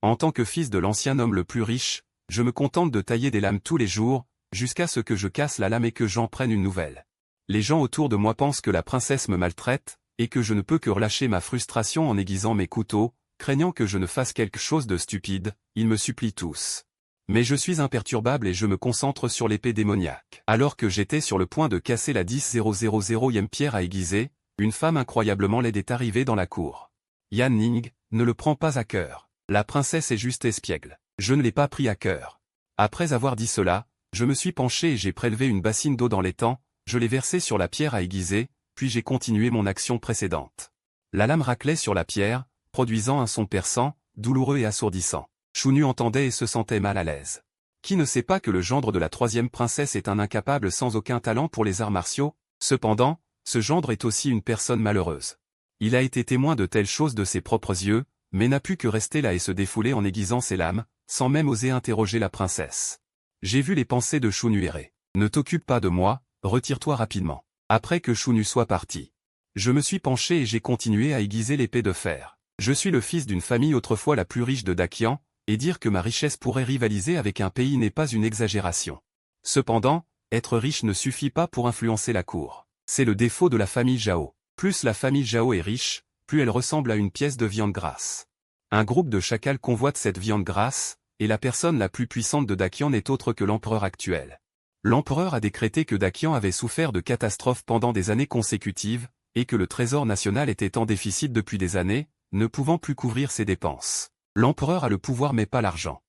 En tant que fils de l'ancien homme le plus riche, je me contente de tailler des lames tous les jours, jusqu'à ce que je casse la lame et que j'en prenne une nouvelle. Les gens autour de moi pensent que la princesse me maltraite, et que je ne peux que relâcher ma frustration en aiguisant mes couteaux, craignant que je ne fasse quelque chose de stupide, ils me supplient tous. Mais je suis imperturbable et je me concentre sur l'épée démoniaque. Alors que j'étais sur le point de casser la 10 000e pierre à aiguiser, une femme incroyablement laide est arrivée dans la cour. Yan Ning, ne le prends pas à cœur. La princesse est juste espiègle. Je ne l'ai pas pris à cœur. Après avoir dit cela, je me suis penché et j'ai prélevé une bassine d'eau dans l'étang, je l'ai versée sur la pierre à aiguiser, puis j'ai continué mon action précédente. La lame raclait sur la pierre, produisant un son perçant, douloureux et assourdissant. Shunyu entendait et se sentait mal à l'aise. Qui ne sait pas que le gendre de la troisième princesse est un incapable sans aucun talent pour les arts martiaux? Cependant, ce gendre est aussi une personne malheureuse. Il a été témoin de telles choses de ses propres yeux, mais n'a pu que rester là et se défouler en aiguisant ses lames, sans même oser interroger la princesse. J'ai vu les pensées de Shunyu errer. Ne t'occupe pas de moi, retire-toi rapidement. Après que Shunyu soit parti, je me suis penché et j'ai continué à aiguiser l'épée de fer. Je suis le fils d'une famille autrefois la plus riche de Dakian, et dire que ma richesse pourrait rivaliser avec un pays n'est pas une exagération. Cependant, être riche ne suffit pas pour influencer la cour. C'est le défaut de la famille Zhao. Plus la famille Zhao est riche, plus elle ressemble à une pièce de viande grasse. Un groupe de chacals convoite cette viande grasse, et la personne la plus puissante de Dakian n'est autre que l'empereur actuel. L'empereur a décrété que Dakian avait souffert de catastrophes pendant des années consécutives, et que le trésor national était en déficit depuis des années, ne pouvant plus couvrir ses dépenses. L'empereur a le pouvoir mais pas l'argent.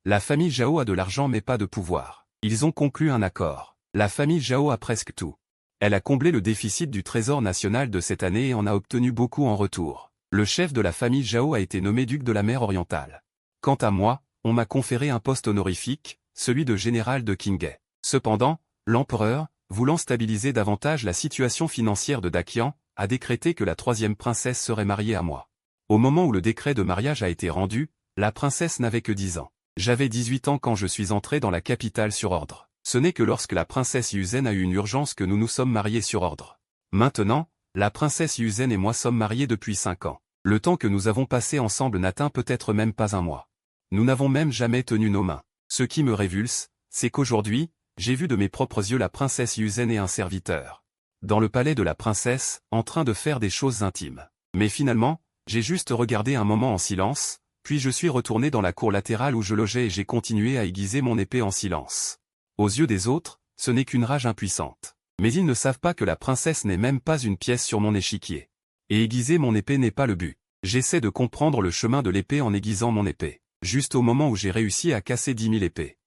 La famille Zhao a de l'argent mais pas de pouvoir. Ils ont conclu un accord. La famille Zhao a presque tout. Elle a comblé le déficit du trésor national de cette année et en a obtenu beaucoup en retour. Le chef de la famille Zhao a été nommé duc de la mer orientale. Quant à moi, on m'a conféré un poste honorifique, celui de général de Qinghe. Cependant, l'empereur, voulant stabiliser davantage la situation financière de Dakian, a décrété que la troisième princesse serait mariée à moi. Au moment où le décret de mariage a été rendu, la princesse n'avait que 10 ans. J'avais 18 ans quand je suis entré dans la capitale sur ordre. Ce n'est que lorsque la princesse Yuzen a eu une urgence que nous nous sommes mariés sur ordre. Maintenant, la princesse Yuzen et moi sommes mariés depuis 5 ans. Le temps que nous avons passé ensemble n'atteint peut-être même pas un mois. Nous n'avons même jamais tenu nos mains. Ce qui me révulse, c'est qu'aujourd'hui, j'ai vu de mes propres yeux la princesse Yuzen et un serviteur. Dans le palais de la princesse, en train de faire des choses intimes. Mais finalement, j'ai juste regardé un moment en silence, puis je suis retourné dans la cour latérale où je logeais et j'ai continué à aiguiser mon épée en silence. Aux yeux des autres, ce n'est qu'une rage impuissante. Mais ils ne savent pas que la princesse n'est même pas une pièce sur mon échiquier. Et aiguiser mon épée n'est pas le but. J'essaie de comprendre le chemin de l'épée en aiguisant mon épée. Juste au moment où j'ai réussi à casser 10 000 épées.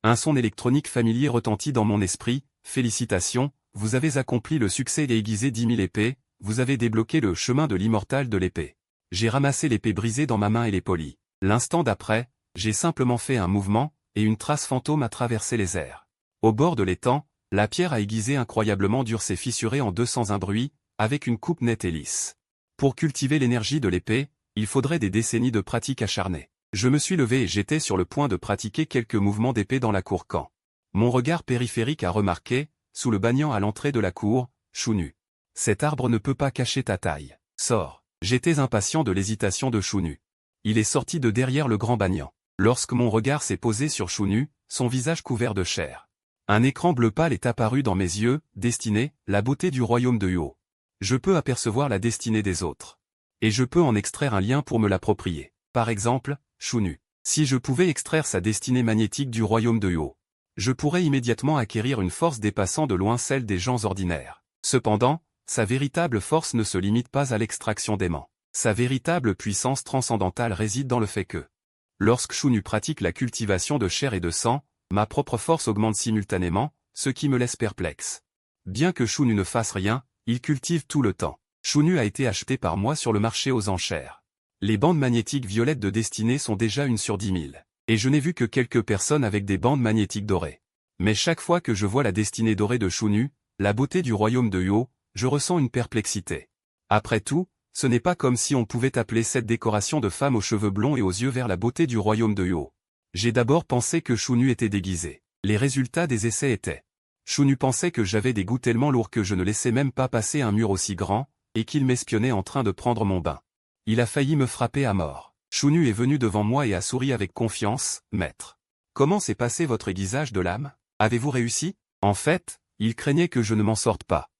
Un son électronique familier retentit dans mon esprit. Félicitations, vous avez accompli le succès et aiguisé 10 000 épées, vous avez débloqué le chemin de l'immortal de l'épée. J'ai ramassé l'épée brisée dans ma main et l'ai polie. L'instant d'après, j'ai simplement fait un mouvement, et une trace fantôme a traversé les airs. Au bord de l'étang, la pierre à aiguiser incroyablement dure s'est fissurée en deux sans un bruit, avec une coupe nette et lisse. Pour cultiver l'énergie de l'épée, il faudrait des décennies de pratique acharnée. Je me suis levé et j'étais sur le point de pratiquer quelques mouvements d'épée dans la cour quand mon regard périphérique a remarqué, sous le banyan à l'entrée de la cour, Shunyu. Cet arbre ne peut pas cacher ta taille. Sors. J'étais impatient de l'hésitation de Shunyu. Il est sorti de derrière le grand banyan. Lorsque mon regard s'est posé sur Shunyu, son visage couvert de chair. Un écran bleu pâle est apparu dans mes yeux, destiné, la beauté du royaume de Huo. Je peux apercevoir la destinée des autres. Et je peux en extraire un lien pour me l'approprier. Par exemple, Shunyu. Si je pouvais extraire sa destinée magnétique du royaume de Huo, je pourrais immédiatement acquérir une force dépassant de loin celle des gens ordinaires. Cependant, sa véritable force ne se limite pas à l'extraction d'aimants. Sa véritable puissance transcendantale réside dans le fait que, lorsque Shunyu pratique la cultivation de chair et de sang, ma propre force augmente simultanément, ce qui me laisse perplexe. Bien que Shunyu ne fasse rien, il cultive tout le temps. Shunyu a été acheté par moi sur le marché aux enchères. Les bandes magnétiques violettes de destinée sont déjà 1 sur 10 000. Et je n'ai vu que quelques personnes avec des bandes magnétiques dorées. Mais chaque fois que je vois la destinée dorée de Shunyu, la beauté du royaume de Huo, je ressens une perplexité. Après tout, ce n'est pas comme si on pouvait appeler cette décoration de femme aux cheveux blonds et aux yeux verts la beauté du royaume de Huo. J'ai d'abord pensé que Shunyu était déguisé. Les résultats des essais étaient. Shunyu pensait que j'avais des goûts tellement lourds que je ne laissais même pas passer un mur aussi grand, et qu'il m'espionnait en train de prendre mon bain. Il a failli me frapper à mort. Shunu est venu devant moi et a souri avec confiance, « Maître. Comment s'est passé votre aiguisage de lame? Avez-vous réussi? » En fait, il craignait que je ne m'en sorte pas.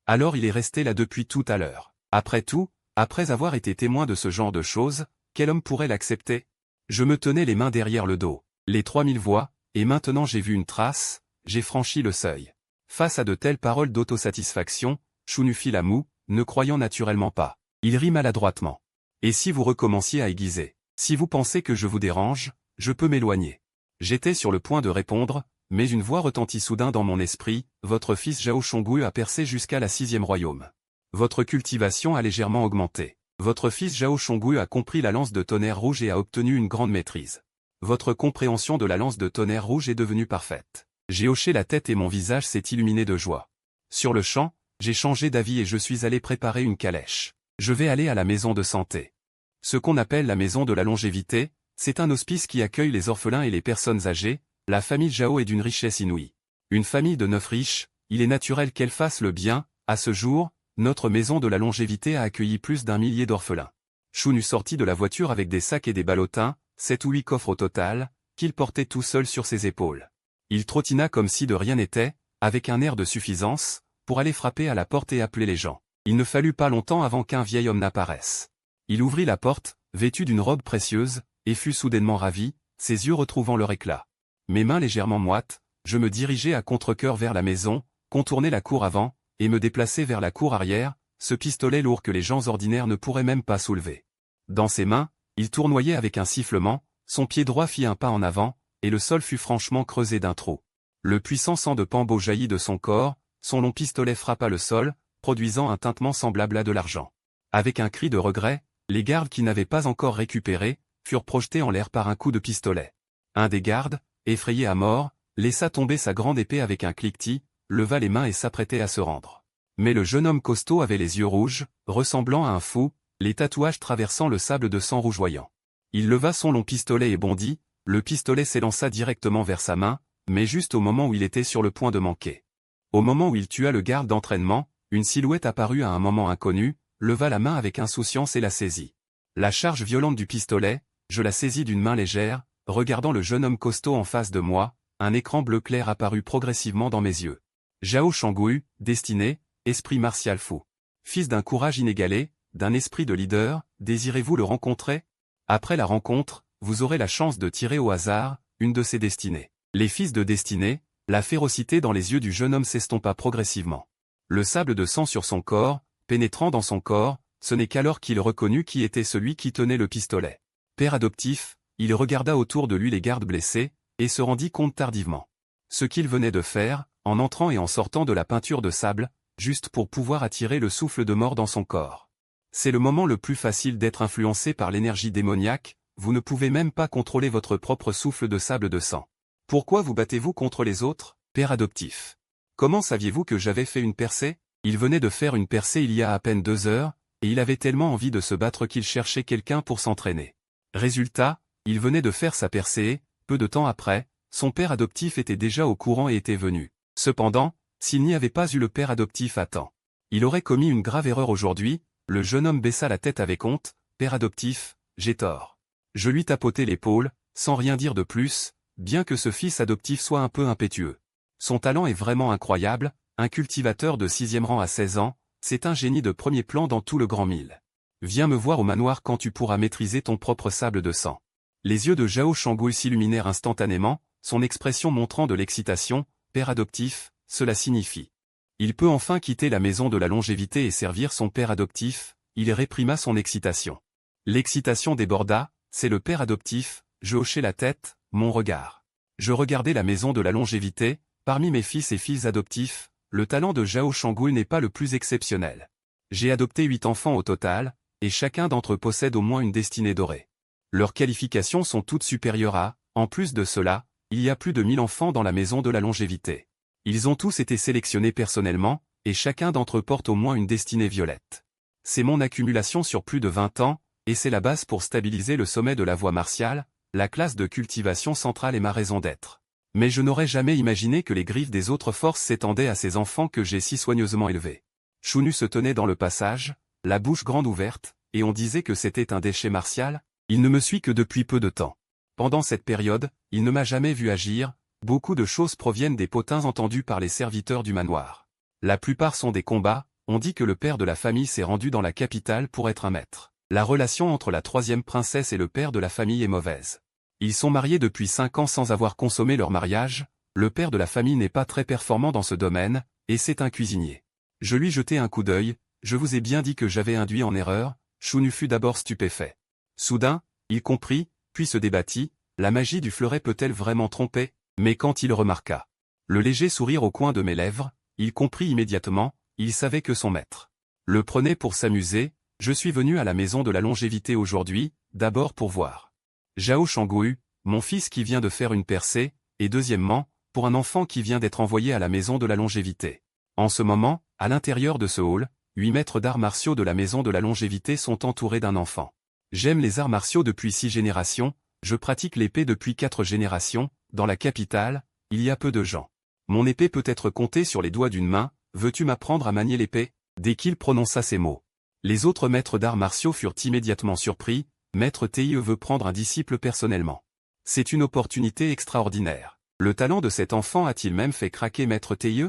Alors il est resté là depuis tout à l'heure. Après tout, après avoir été témoin de ce genre de choses, quel homme pourrait l'accepter? Je me tenais les mains derrière le dos. Les 3000 voix, et maintenant j'ai vu une trace, j'ai franchi le seuil. Face à de telles paroles d'autosatisfaction, Shunu fit la moue, ne croyant naturellement pas. Il rit maladroitement. Et si vous recommenciez à aiguiser? Si vous pensez que je vous dérange, je peux m'éloigner. J'étais sur le point de répondre, mais une voix retentit soudain dans mon esprit, votre fils Zhao Shongui a percé jusqu'à la 6e royaume. Votre cultivation a légèrement augmenté. Votre fils Zhao Shongui a compris la lance de tonnerre rouge et a obtenu une grande maîtrise. Votre compréhension de la lance de tonnerre rouge est devenue parfaite. J'ai hoché la tête et mon visage s'est illuminé de joie. Sur le champ, j'ai changé d'avis et je suis allé préparer une calèche. Je vais aller à la maison de santé. Ce qu'on appelle la maison de la longévité, c'est un hospice qui accueille les orphelins et les personnes âgées. La famille Zhao est d'une richesse inouïe. Une famille de 9 riches, il est naturel qu'elle fasse le bien. À ce jour, notre maison de la longévité a accueilli plus d'1 millier d'orphelins. Shunu sortit de la voiture avec des sacs et des ballottins, 7 ou 8 coffres au total, qu'il portait tout seul sur ses épaules. Il trottina comme si de rien n'était, avec un air de suffisance, pour aller frapper à la porte et appeler les gens. Il ne fallut pas longtemps avant qu'un vieil homme n'apparaisse. Il ouvrit la porte, vêtu d'une robe précieuse, et fut soudainement ravi, ses yeux retrouvant leur éclat. Mes mains légèrement moites, je me dirigeai à contre-cœur vers la maison, contournai la cour avant, et me déplaçai vers la cour arrière, ce pistolet lourd que les gens ordinaires ne pourraient même pas soulever. Dans ses mains, il tournoyait avec un sifflement, son pied droit fit un pas en avant, et le sol fut franchement creusé d'un trou. Le puissant sang de Pambo jaillit de son corps, son long pistolet frappa le sol, produisant un tintement semblable à de l'argent. Avec un cri de regret, les gardes qui n'avaient pas encore récupéré, furent projetés en l'air par un coup de pistolet. Un des gardes, effrayé à mort, laissa tomber sa grande épée avec un cliquetis, leva les mains et s'apprêtait à se rendre. Mais le jeune homme costaud avait les yeux rouges, ressemblant à un fou, les tatouages traversant le sable de sang rougeoyant. Il leva son long pistolet et bondit, le pistolet s'élança directement vers sa main, mais juste au moment où il était sur le point de manquer. Au moment où il tua le garde d'entraînement, une silhouette apparut à un moment inconnu, leva la main avec insouciance et la saisit. La charge violente du pistolet, je la saisis d'une main légère, regardant le jeune homme costaud en face de moi, un écran bleu clair apparut progressivement dans mes yeux. Zhao Shongui, destiné, esprit martial fou. Fils d'un courage inégalé, d'un esprit de leader, désirez-vous le rencontrer? Après la rencontre, vous aurez la chance de tirer au hasard une de ses destinées. Les fils de destinée, la férocité dans les yeux du jeune homme s'estompa progressivement. Le sable de sang sur son corps, pénétrant dans son corps, ce n'est qu'alors qu'il reconnut qui était celui qui tenait le pistolet. Père adoptif, il regarda autour de lui les gardes blessés, et se rendit compte tardivement. Ce qu'il venait de faire, en entrant et en sortant de la peinture de sable, juste pour pouvoir attirer le souffle de mort dans son corps. C'est le moment le plus facile d'être influencé par l'énergie démoniaque, vous ne pouvez même pas contrôler votre propre souffle de sable de sang. Pourquoi vous battez-vous contre les autres, père adoptif? Comment saviez-vous que j'avais fait une percée? Il venait de faire une percée il y a à peine 2 heures, et il avait tellement envie de se battre qu'il cherchait quelqu'un pour s'entraîner. Résultat, il venait de faire sa percée et, peu de temps après, son père adoptif était déjà au courant et était venu. Cependant, s'il n'y avait pas eu le père adoptif à temps, il aurait commis une grave erreur aujourd'hui. Le jeune homme baissa la tête avec honte, père adoptif, j'ai tort. Je lui tapotai l'épaule, sans rien dire de plus, bien que ce fils adoptif soit un peu impétueux. Son talent est vraiment incroyable, un cultivateur de 6e rang à 16 ans, c'est un génie de premier plan dans tout le Grand Mille. Viens me voir au manoir quand tu pourras maîtriser ton propre sable de sang. Les yeux de Zhao Shongui s'illuminèrent instantanément, son expression montrant de l'excitation, père adoptif, cela signifie. Il peut enfin quitter la maison de la longévité et servir son père adoptif, il réprima son excitation. L'excitation déborda, c'est le père adoptif, je hochai la tête, mon regard. Je regardais la maison de la longévité, parmi mes fils et filles adoptifs, le talent de Zhao Shongui n'est pas le plus exceptionnel. J'ai adopté 8 enfants au total, et chacun d'entre eux possède au moins une destinée dorée. Leurs qualifications sont toutes supérieures à, en plus de cela, il y a plus de 1000 enfants dans la maison de la longévité. Ils ont tous été sélectionnés personnellement, et chacun d'entre eux porte au moins une destinée violette. C'est mon accumulation sur plus de 20 ans, et c'est la base pour stabiliser le sommet de la voie martiale, la classe de cultivation centrale est ma raison d'être. Mais je n'aurais jamais imaginé que les griffes des autres forces s'étendaient à ces enfants que j'ai si soigneusement élevés. Shunu se tenait dans le passage, la bouche grande ouverte, et on disait que c'était un déchet martial. Il ne me suit que depuis peu de temps. Pendant cette période, il ne m'a jamais vu agir, beaucoup de choses proviennent des potins entendus par les serviteurs du manoir. La plupart sont des combats, on dit que le père de la famille s'est rendu dans la capitale pour être un maître. La relation entre la troisième princesse et le père de la famille est mauvaise. Ils sont mariés depuis 5 ans sans avoir consommé leur mariage, le père de la famille n'est pas très performant dans ce domaine, et c'est un cuisinier. Je lui jetai un coup d'œil, je vous ai bien dit que j'avais induit en erreur, Chunu fut d'abord stupéfait. Soudain, il comprit, puis se débattit, la magie du fleuret peut-elle vraiment tromper? Mais quand il remarqua le léger sourire au coin de mes lèvres, il comprit immédiatement, il savait que son maître le prenait pour s'amuser. Je suis venu à la maison de la longévité aujourd'hui, d'abord pour voir Zhao Shanggu, mon fils qui vient de faire une percée, et deuxièmement, pour un enfant qui vient d'être envoyé à la maison de la longévité. En ce moment, à l'intérieur de ce hall, 8 maîtres d'arts martiaux de la maison de la longévité sont entourés d'un enfant. J'aime les arts martiaux depuis 6 générations, je pratique l'épée depuis 4 générations, dans la capitale, il y a peu de gens. Mon épée peut être comptée sur les doigts d'une main, veux-tu m'apprendre à manier l'épée? Dès qu'il prononça ces mots, les autres maîtres d'arts martiaux furent immédiatement surpris, Maître Tie veut prendre un disciple personnellement. C'est une opportunité extraordinaire. Le talent de cet enfant a-t-il même fait craquer Maître Tie?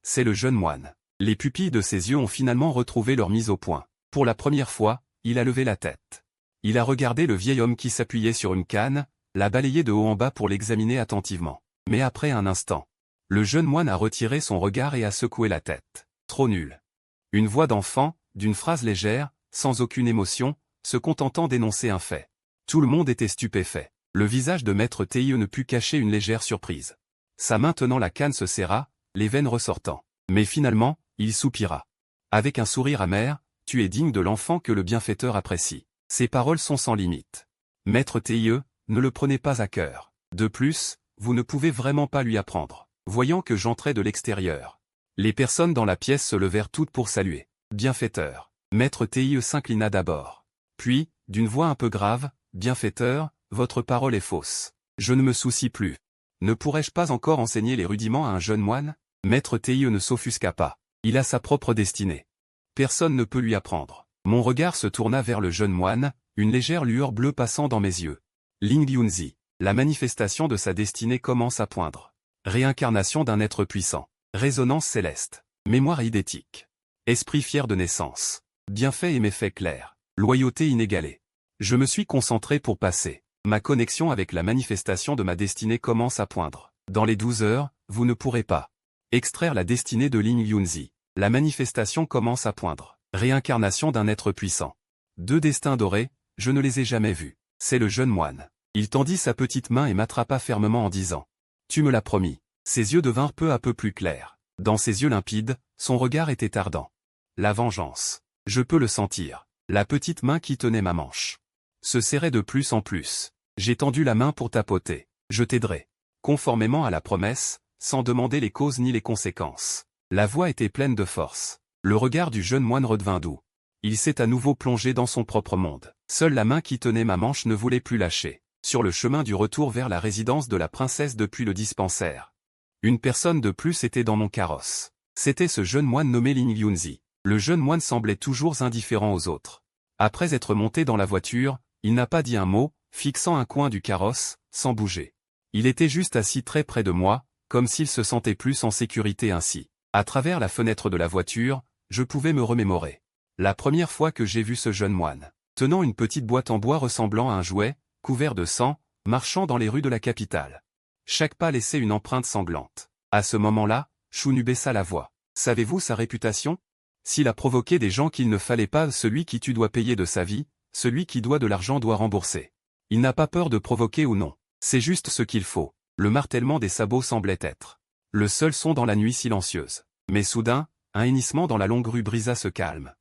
C'est le jeune moine. Les pupilles de ses yeux ont finalement retrouvé leur mise au point. Pour la première fois, il a levé la tête. Il a regardé le vieil homme qui s'appuyait sur une canne, l'a balayé de haut en bas pour l'examiner attentivement. Mais après un instant, le jeune moine a retiré son regard et a secoué la tête. Trop nul. Une voix d'enfant, d'une phrase légère, sans aucune émotion, se contentant d'énoncer un fait. Tout le monde était stupéfait. Le visage de Maître Tie ne put cacher une légère surprise. Sa main tenant la canne se serra, les veines ressortant. Mais finalement, il soupira. Avec un sourire amer, tu es digne de l'enfant que le bienfaiteur apprécie. Ces paroles sont sans limite. Maître Tie, ne le prenez pas à cœur. De plus, vous ne pouvez vraiment pas lui apprendre. Voyant que j'entrais de l'extérieur, les personnes dans la pièce se levèrent toutes pour saluer. Bienfaiteur. Maître Tie s'inclina d'abord. Puis, d'une voix un peu grave, bienfaiteur, votre parole est fausse. Je ne me soucie plus. Ne pourrais-je pas encore enseigner les rudiments à un jeune moine? Maître Tie ne s'offusqua pas. Il a sa propre destinée. Personne ne peut lui apprendre. Mon regard se tourna vers le jeune moine, une légère lueur bleue passant dans mes yeux. Ling Yunzi. La manifestation de sa destinée commence à poindre. Réincarnation d'un être puissant. Résonance céleste. Mémoire idétique. Esprit fier de naissance. Bienfaits et méfaits clairs. Loyauté inégalée. Je me suis concentré pour passer. Ma connexion avec la manifestation de ma destinée commence à poindre. Dans les 12 heures, vous ne pourrez pas extraire la destinée de Ling Yunzi. La manifestation commence à poindre. Réincarnation d'un être puissant. 2 destins dorés, je ne les ai jamais vus. C'est le jeune moine. Il tendit sa petite main et m'attrapa fermement en disant « Tu me l'as promis ». Ses yeux devinrent peu à peu plus clairs. Dans ses yeux limpides, son regard était ardent. La vengeance. Je peux le sentir. La petite main qui tenait ma manche se serrait de plus en plus. J'ai tendu la main pour tapoter. Je t'aiderai. Conformément à la promesse, sans demander les causes ni les conséquences. La voix était pleine de force. Le regard du jeune moine redevint doux. Il s'est à nouveau plongé dans son propre monde. Seule la main qui tenait ma manche ne voulait plus lâcher. Sur le chemin du retour vers la résidence de la princesse depuis le dispensaire. Une personne de plus était dans mon carrosse. C'était ce jeune moine nommé Ling Yunzi. Le jeune moine semblait toujours indifférent aux autres. Après être monté dans la voiture, il n'a pas dit un mot, fixant un coin du carrosse, sans bouger. Il était juste assis très près de moi, comme s'il se sentait plus en sécurité ainsi. À travers la fenêtre de la voiture, je pouvais me remémorer. La première fois que j'ai vu ce jeune moine, tenant une petite boîte en bois ressemblant à un jouet, couvert de sang, marchant dans les rues de la capitale. Chaque pas laissait une empreinte sanglante. À ce moment-là, Chunu baissa la voix. Savez-vous sa réputation? S'il a provoqué des gens qu'il ne fallait pas, celui qui tue doit payer de sa vie, celui qui doit de l'argent doit rembourser. Il n'a pas peur de provoquer ou non. C'est juste ce qu'il faut. Le martèlement des sabots semblait être le seul son dans la nuit silencieuse. Mais soudain, un hennissement dans la longue rue brisa ce calme.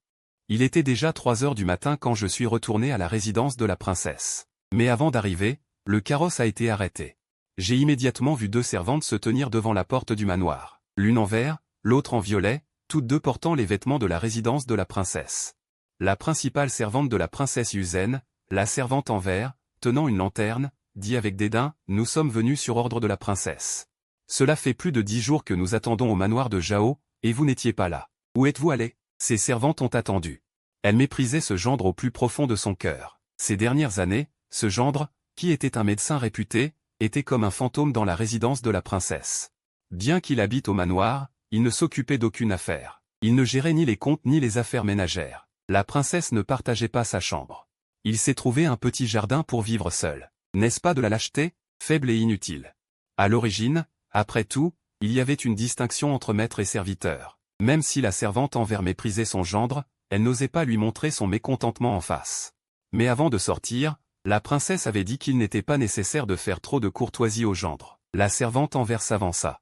Il était déjà 3 heures du matin quand je suis retourné à la résidence de la princesse. Mais avant d'arriver, le carrosse a été arrêté. J'ai immédiatement vu 2 servantes se tenir devant la porte du manoir. L'une en vert, l'autre en violet, toutes 2 portant les vêtements de la résidence de la princesse. La principale servante de la princesse Yuzen, la servante en vert, tenant une lanterne, dit avec dédain, « Nous sommes venus sur ordre de la princesse. Cela fait plus de 10 jours que nous attendons au manoir de Zhao, et vous n'étiez pas là. Où êtes-vous allé ?» Ces servantes ont attendu. Elle méprisait ce gendre au plus profond de son cœur. Ces dernières années, Ce gendre, qui était un médecin réputé, était comme un fantôme dans la résidence de la princesse. Bien qu'il habite au manoir, il ne s'occupait d'aucune affaire. Il ne gérait ni les comptes ni les affaires ménagères. La princesse ne partageait pas sa chambre. Il s'est trouvé un petit jardin pour vivre seul. N'est-ce pas de la lâcheté, faible et inutile? À l'origine, après tout, il y avait une distinction entre maître et serviteur. Même si la servante envers méprisait son gendre, elle n'osait pas lui montrer son mécontentement en face. Mais avant de sortir, la princesse avait dit qu'il n'était pas nécessaire de faire trop de courtoisie au gendre. La servante envers s'avança.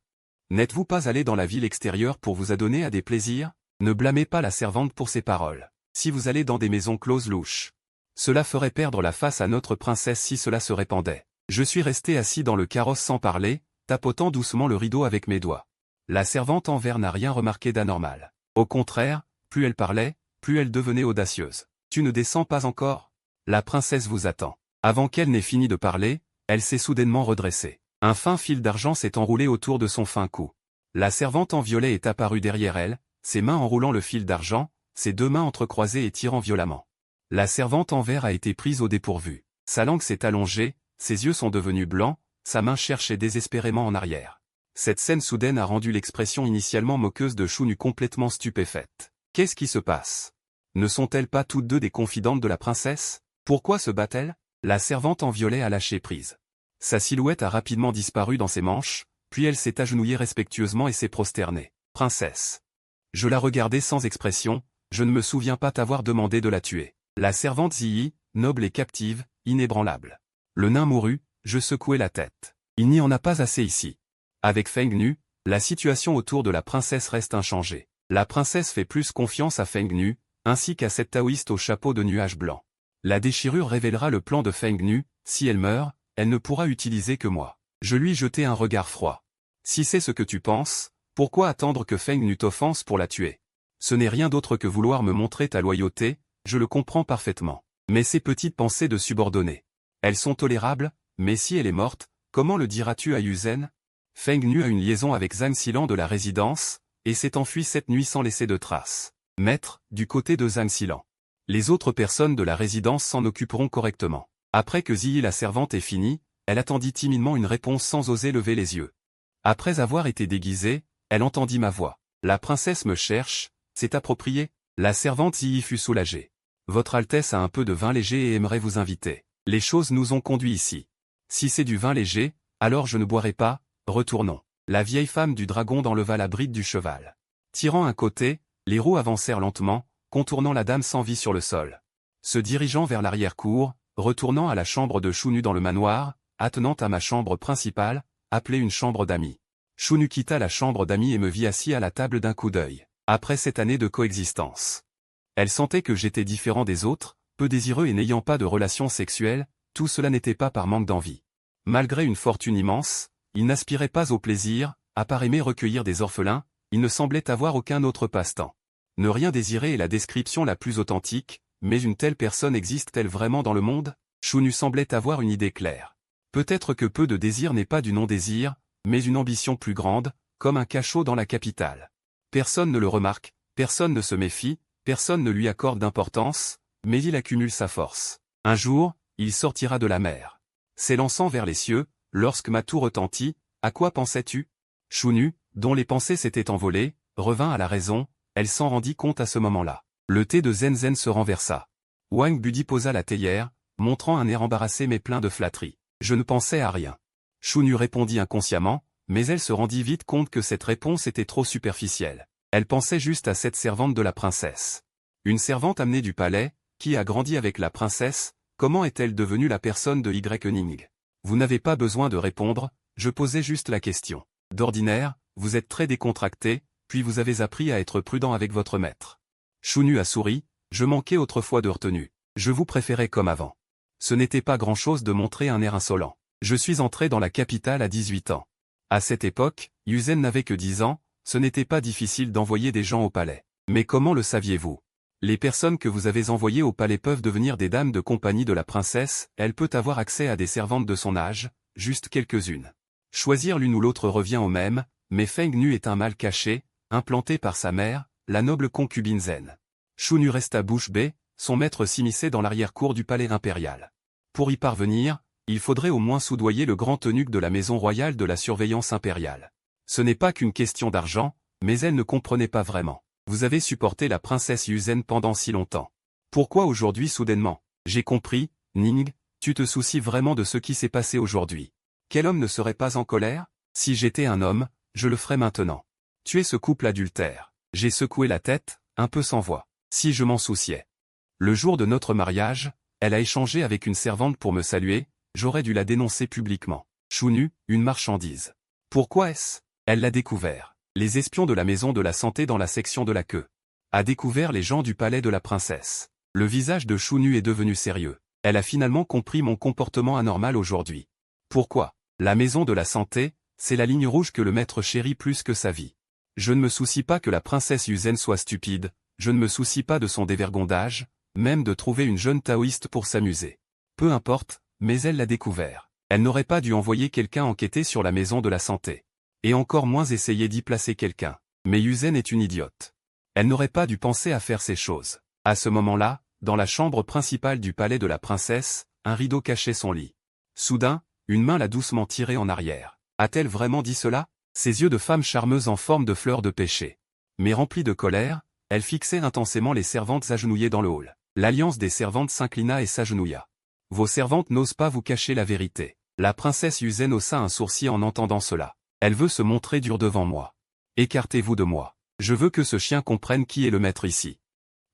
N'êtes-vous pas allé dans la ville extérieure pour vous adonner à des plaisirs? Ne blâmez pas la servante pour ses paroles. Si vous allez dans des maisons closes louches, cela ferait perdre la face à notre princesse si cela se répandait. Je suis resté assis dans le carrosse sans parler, tapotant doucement le rideau avec mes doigts. La servante en verre n'a rien remarqué d'anormal. Au contraire, plus elle parlait, plus elle devenait audacieuse. Tu ne descends pas encore? La princesse vous attend. Avant qu'elle n'ait fini de parler, elle s'est soudainement redressée. Un fin fil d'argent s'est enroulé autour de son fin cou. La servante en violet est apparue derrière elle, ses mains enroulant le fil d'argent, ses deux mains entrecroisées et tirant violemment. La servante en verre a été prise au dépourvu. Sa langue s'est allongée, ses yeux sont devenus blancs, sa main cherchait désespérément en arrière. Cette scène soudaine a rendu l'expression initialement moqueuse de Chunu complètement stupéfaite. Qu'est-ce qui se passe? Ne sont-elles pas toutes deux des confidentes de la princesse? Pourquoi se bat-elle? La servante en violet a lâché prise. Sa silhouette a rapidement disparu dans ses manches, puis elle s'est agenouillée respectueusement et s'est prosternée. Princesse. Je la regardais sans expression, je ne me souviens pas t'avoir demandé de la tuer. La servante Ziyi, noble et captive, inébranlable. Le nain mourut, je secouai la tête. Il n'y en a pas assez ici. Avec Feng Nu, la situation autour de la princesse reste inchangée. La princesse fait plus confiance à Feng Nu, ainsi qu'à cette taoïste au chapeau de nuages blancs. La déchirure révélera le plan de Feng Nu, si elle meurt, elle ne pourra utiliser que moi. Je lui jetai un regard froid. Si c'est ce que tu penses, pourquoi attendre que Feng Nu t'offense pour la tuer? Ce n'est rien d'autre que vouloir me montrer ta loyauté, je le comprends parfaitement. Mais ces petites pensées de subordonnée. Elles sont tolérables, mais si elle est morte, comment le diras-tu à Yuzen? Feng Nu a une liaison avec Zhang Xilan de la résidence, et s'est enfui cette nuit sans laisser de traces. Maître, du côté de Zhang Xilan. Les autres personnes de la résidence s'en occuperont correctement. Après que Ziyi la servante ait fini, elle attendit timidement une réponse sans oser lever les yeux. Après avoir été déguisée, elle entendit ma voix. La princesse me cherche, c'est approprié. La servante Ziyi fut soulagée. Votre Altesse a un peu de vin léger et aimerait vous inviter. Les choses nous ont conduits ici. Si c'est du vin léger, alors je ne boirai pas, retournons. La vieille femme du dragon enleva la bride du cheval. Tirant un côté, les roues avancèrent lentement, contournant la dame sans vie sur le sol. Se dirigeant vers l'arrière-cour, retournant à la chambre de Chunu dans le manoir, attenant à ma chambre principale, appelée une chambre d'amis. Chunu quitta la chambre d'amis et me vit assis à la table d'un coup d'œil. Après cette année de coexistence. Elle sentait que j'étais différent des autres, peu désireux et n'ayant pas de relations sexuelles, tout cela n'était pas par manque d'envie. Malgré une fortune immense, il n'aspirait pas au plaisir, à part aimer recueillir des orphelins, il ne semblait avoir aucun autre passe-temps. Ne rien désirer est la description la plus authentique, mais une telle personne existe-t-elle vraiment dans le monde? Chunu semblait avoir une idée claire. Peut-être que peu de désir n'est pas du non-désir, mais une ambition plus grande, comme un cachot dans la capitale. Personne ne le remarque, personne ne se méfie, personne ne lui accorde d'importance, mais il accumule sa force. Un jour, il sortira de la mer. S'élançant vers les cieux, lorsque ma toux retentit, à quoi pensais-tu? Chunu, dont les pensées s'étaient envolées, revint à la raison, elle s'en rendit compte à ce moment-là. Le thé de Zen se renversa. Wang Budi posa la théière, montrant un air embarrassé mais plein de flatterie. Je ne pensais à rien. Chunu répondit inconsciemment, mais elle se rendit vite compte que cette réponse était trop superficielle. Elle pensait juste à cette servante de la princesse. Une servante amenée du palais, qui a grandi avec la princesse, comment est-elle devenue la personne de Ning? Vous n'avez pas besoin de répondre, je posais juste la question. D'ordinaire, vous êtes très décontracté, puis vous avez appris à être prudent avec votre maître. Chunu a souri, je manquais autrefois de retenue. Je vous préférais comme avant. Ce n'était pas grand-chose de montrer un air insolent. Je suis entré dans la capitale à 18 ans. À cette époque, Yuzen n'avait que 10 ans, ce n'était pas difficile d'envoyer des gens au palais. Mais comment le saviez-vous? Les personnes que vous avez envoyées au palais peuvent devenir des dames de compagnie de la princesse, elle peut avoir accès à des servantes de son âge, juste quelques-unes. Choisir l'une ou l'autre revient au même, mais Feng Nu est un mal caché, implanté par sa mère, la noble concubine Zen. Chunu resta bouche bée, son maître s'immisçait dans l'arrière-cour du palais impérial. Pour y parvenir, il faudrait au moins soudoyer le grand eunuque de la maison royale de la surveillance impériale. Ce n'est pas qu'une question d'argent, mais elle ne comprenait pas vraiment. Vous avez supporté la princesse Yuzen pendant si longtemps. Pourquoi aujourd'hui soudainement? J'ai compris, Ning, tu te soucies vraiment de ce qui s'est passé aujourd'hui. Quel homme ne serait pas en colère? Si j'étais un homme, je le ferais maintenant. Tuer ce couple adultère. J'ai secoué la tête, un peu sans voix. Si je m'en souciais. Le jour de notre mariage, elle a échangé avec une servante pour me saluer, j'aurais dû la dénoncer publiquement. Chounu, une marchandise. Pourquoi est-ce? Elle l'a découvert. Les espions de la maison de la santé dans la section de la queue. A découvert les gens du palais de la princesse. Le visage de Chounu est devenu sérieux. Elle a finalement compris mon comportement anormal aujourd'hui. Pourquoi? La maison de la santé, c'est la ligne rouge que le maître chérit plus que sa vie. Je ne me soucie pas que la princesse Yuzen soit stupide, je ne me soucie pas de son dévergondage, même de trouver une jeune taoïste pour s'amuser. Peu importe, mais elle l'a découvert. Elle n'aurait pas dû envoyer quelqu'un enquêter sur la maison de la santé. Et encore moins essayer d'y placer quelqu'un. Mais Yuzen est une idiote. Elle n'aurait pas dû penser à faire ces choses. À ce moment-là, dans la chambre principale du palais de la princesse, un rideau cachait son lit. Soudain, une main l'a doucement tiré en arrière. A-t-elle vraiment dit cela? Ses yeux de femme charmeuse en forme de fleur de pêcher. Mais remplis de colère, elle fixait intensément les servantes agenouillées dans le hall. L'alliance des servantes s'inclina et s'agenouilla. Vos servantes n'osent pas vous cacher la vérité. La princesse Yuzen haussa un sourcil en entendant cela. Elle veut se montrer dure devant moi. Écartez-vous de moi. Je veux que ce chien comprenne qui est le maître ici.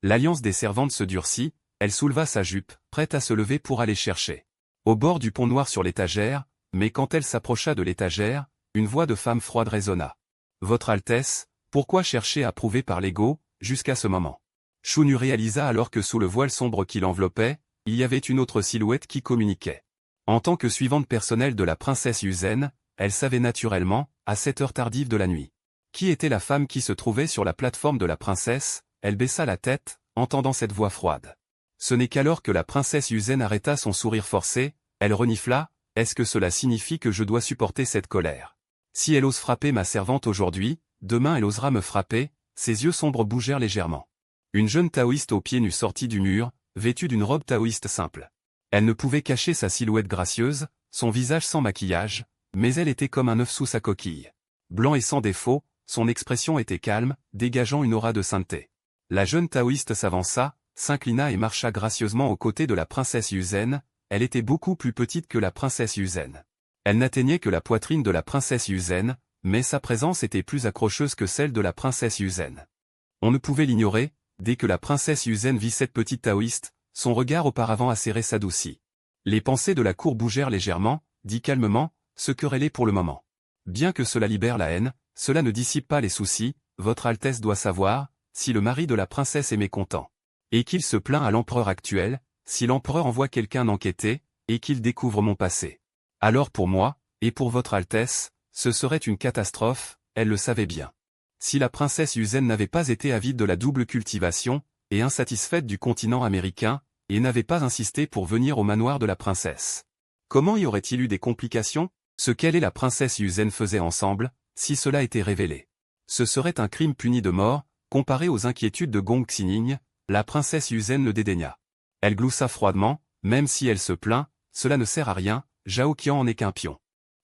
L'alliance des servantes se durcit, elle souleva sa jupe, prête à se lever pour aller chercher. Au bord du pont noir sur l'étagère, mais quand elle s'approcha de l'étagère, une voix de femme froide résonna. Votre Altesse, pourquoi chercher à prouver par l'ego, jusqu'à ce moment? Chounu réalisa alors que sous le voile sombre qui l'enveloppait, il y avait une autre silhouette qui communiquait. En tant que suivante personnelle de la princesse Yuzen, elle savait naturellement, à cette heure tardive de la nuit. Qui était la femme qui se trouvait sur la plateforme de la princesse? Elle baissa la tête, entendant cette voix froide. Ce n'est qu'alors que la princesse Yuzen arrêta son sourire forcé, elle renifla, est-ce que cela signifie que je dois supporter cette colère? Si elle ose frapper ma servante aujourd'hui, demain elle osera me frapper, ses yeux sombres bougèrent légèrement. Une jeune taoïste aux pieds nus sortit du mur, vêtue d'une robe taoïste simple. Elle ne pouvait cacher sa silhouette gracieuse, son visage sans maquillage, mais elle était comme un œuf sous sa coquille. Blanc et sans défaut, son expression était calme, dégageant une aura de sainteté. La jeune taoïste s'avança, s'inclina et marcha gracieusement aux côtés de la princesse Yuzen, elle était beaucoup plus petite que la princesse Yuzen. Elle n'atteignait que la poitrine de la princesse Yuzen, mais sa présence était plus accrocheuse que celle de la princesse Yuzen. On ne pouvait l'ignorer, dès que la princesse Yuzen vit cette petite taoïste, son regard auparavant acéré s'adoucit. Les pensées de la cour bougèrent légèrement, dit calmement, se quereller pour le moment. Bien que cela libère la haine, cela ne dissipe pas les soucis, votre Altesse doit savoir, si le mari de la princesse est mécontent. Et qu'il se plaint à l'empereur actuel, si l'empereur envoie quelqu'un enquêter, et qu'il découvre mon passé. Alors pour moi, et pour votre Altesse, ce serait une catastrophe, elle le savait bien. Si la princesse Yuzen n'avait pas été avide de la double cultivation, et insatisfaite du continent américain, et n'avait pas insisté pour venir au manoir de la princesse. Comment y aurait-il eu des complications? Ce qu'elle et la princesse Yuzen faisaient ensemble, si cela était révélé. Ce serait un crime puni de mort, comparé aux inquiétudes de Gong Xining, la princesse Yuzen le dédaigna. Elle gloussa froidement, même si elle se plaint, cela ne sert à rien, Zhao Qian en est qu'un pion.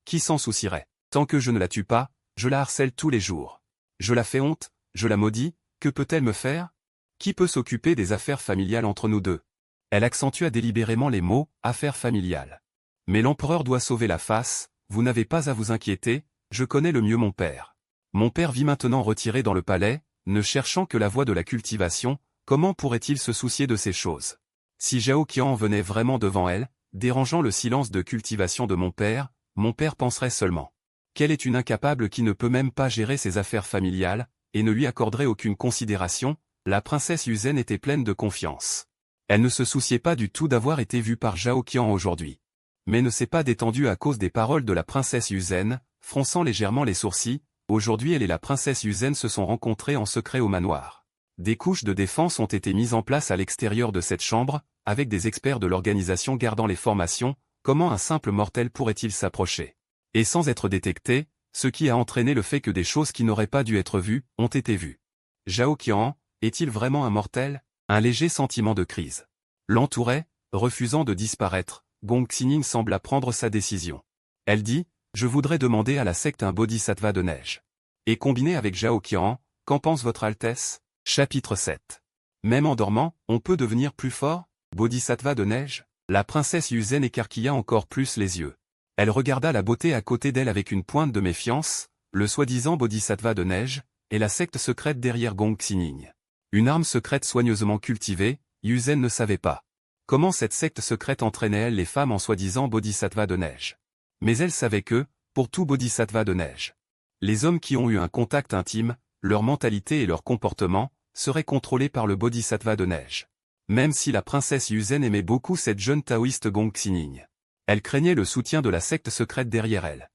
Qui s'en soucierait? Tant que je ne la tue pas, je la harcèle tous les jours. Je la fais honte, je la maudis, que peut-elle me faire? Qui peut s'occuper des affaires familiales entre nous deux? Elle accentua délibérément les mots, affaires familiales. Mais l'empereur doit sauver la face, vous n'avez pas à vous inquiéter, je connais le mieux mon père. Mon père vit maintenant retiré dans le palais, ne cherchant que la voie de la cultivation, comment pourrait-il se soucier de ces choses? Si Zhao Qian venait vraiment devant elle, dérangeant le silence de cultivation de mon père penserait seulement qu'elle est une incapable qui ne peut même pas gérer ses affaires familiales, et ne lui accorderait aucune considération. La princesse Yuzen était pleine de confiance. Elle ne se souciait pas du tout d'avoir été vue par Zhao Qian aujourd'hui. Mais ne s'est pas détendue à cause des paroles de la princesse Yuzen, fronçant légèrement les sourcils. Aujourd'hui elle et la princesse Yuzen se sont rencontrées en secret au manoir. Des couches de défense ont été mises en place à l'extérieur de cette chambre, avec des experts de l'organisation gardant les formations. Comment un simple mortel pourrait-il s'approcher? Et sans être détecté, ce qui a entraîné le fait que des choses qui n'auraient pas dû être vues, ont été vues. Zhao Qian, est-il vraiment un mortel? Un léger sentiment de crise l'entourait, refusant de disparaître, Gong Xining sembla prendre sa décision. Elle dit, je voudrais demander à la secte un bodhisattva de neige. Et combiné avec Zhao Qian, qu'en pense votre Altesse? Chapitre 7. Même en dormant, on peut devenir plus fort? Bodhisattva de neige? La princesse Yuzen écarquilla encore plus les yeux. Elle regarda la beauté à côté d'elle avec une pointe de méfiance, le soi-disant bodhisattva de neige, et la secte secrète derrière Gong Xining. Une arme secrète soigneusement cultivée, Yuzen ne savait pas. Comment cette secte secrète entraînait-elle les femmes en soi-disant bodhisattva de neige? Mais elle savait que, pour tout bodhisattva de neige, les hommes qui ont eu un contact intime, leur mentalité et leur comportement, seraient contrôlés par le bodhisattva de neige. Même si la princesse Yuzen aimait beaucoup cette jeune taoïste Gong Xining, elle craignait le soutien de la secte secrète derrière elle.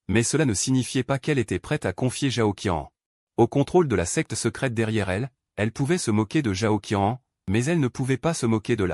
Mais cela ne signifiait pas qu'elle était prête à confier Zhao Qian. Au contrôle de la secte secrète derrière elle, elle pouvait se moquer de Zhao Qian, mais elle ne pouvait pas se moquer de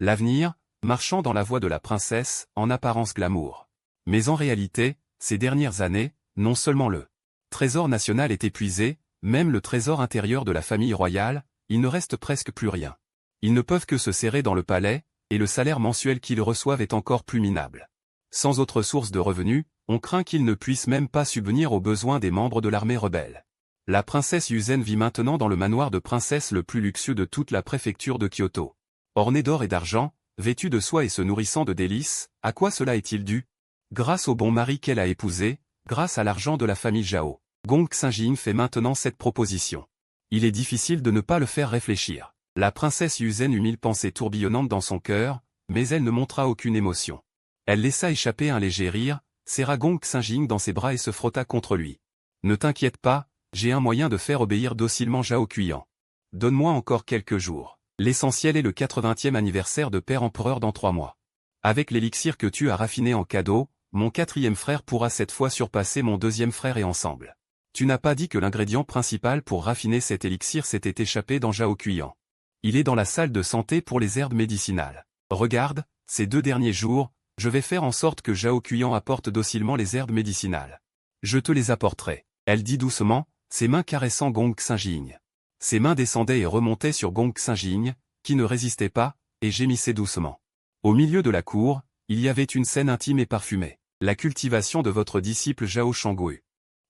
l'avenir, marchant dans la voie de la princesse, en apparence glamour. Mais en réalité, ces dernières années, non seulement le trésor national est épuisé, même le trésor intérieur de la famille royale, il ne reste presque plus rien. Ils ne peuvent que se serrer dans le palais, et le salaire mensuel qu'ils reçoivent est encore plus minable. Sans autre source de revenus, on craint qu'ils ne puissent même pas subvenir aux besoins des membres de l'armée rebelle. La princesse Yuzen vit maintenant dans le manoir de princesse le plus luxueux de toute la préfecture de Kyoto. Orné d'or et d'argent, vêtu de soie et se nourrissant de délices, à quoi cela est-il dû? Grâce au bon mari qu'elle a épousé, grâce à l'argent de la famille Zhao. Gong Xining fait maintenant cette proposition. Il est difficile de ne pas le faire réfléchir. La princesse Yuzen eut mille pensées tourbillonnantes dans son cœur, mais elle ne montra aucune émotion. Elle laissa échapper un léger rire, serra Gong Xining dans ses bras et se frotta contre lui. Ne t'inquiète pas, j'ai un moyen de faire obéir docilement Zhao Qian. Donne-moi encore quelques jours. L'essentiel est le 80e anniversaire de Père Empereur dans 3 mois. Avec l'élixir que tu as raffiné en cadeau, mon 4e frère pourra cette fois surpasser mon 2e frère et ensemble. Tu n'as pas dit que l'ingrédient principal pour raffiner cet élixir s'était échappé dans Zhao Qian. Il est dans la salle de santé pour les herbes médicinales. Regarde, ces 2 derniers jours, je vais faire en sorte que Zhao Qian apporte docilement les herbes médicinales. Je te les apporterai. Elle dit doucement, ses mains caressant Gong Xining. Ses mains descendaient et remontaient sur Gong Xining, qui ne résistait pas, et gémissait doucement. Au milieu de la cour, il y avait une scène intime et parfumée. La cultivation de votre disciple Zhao Shangui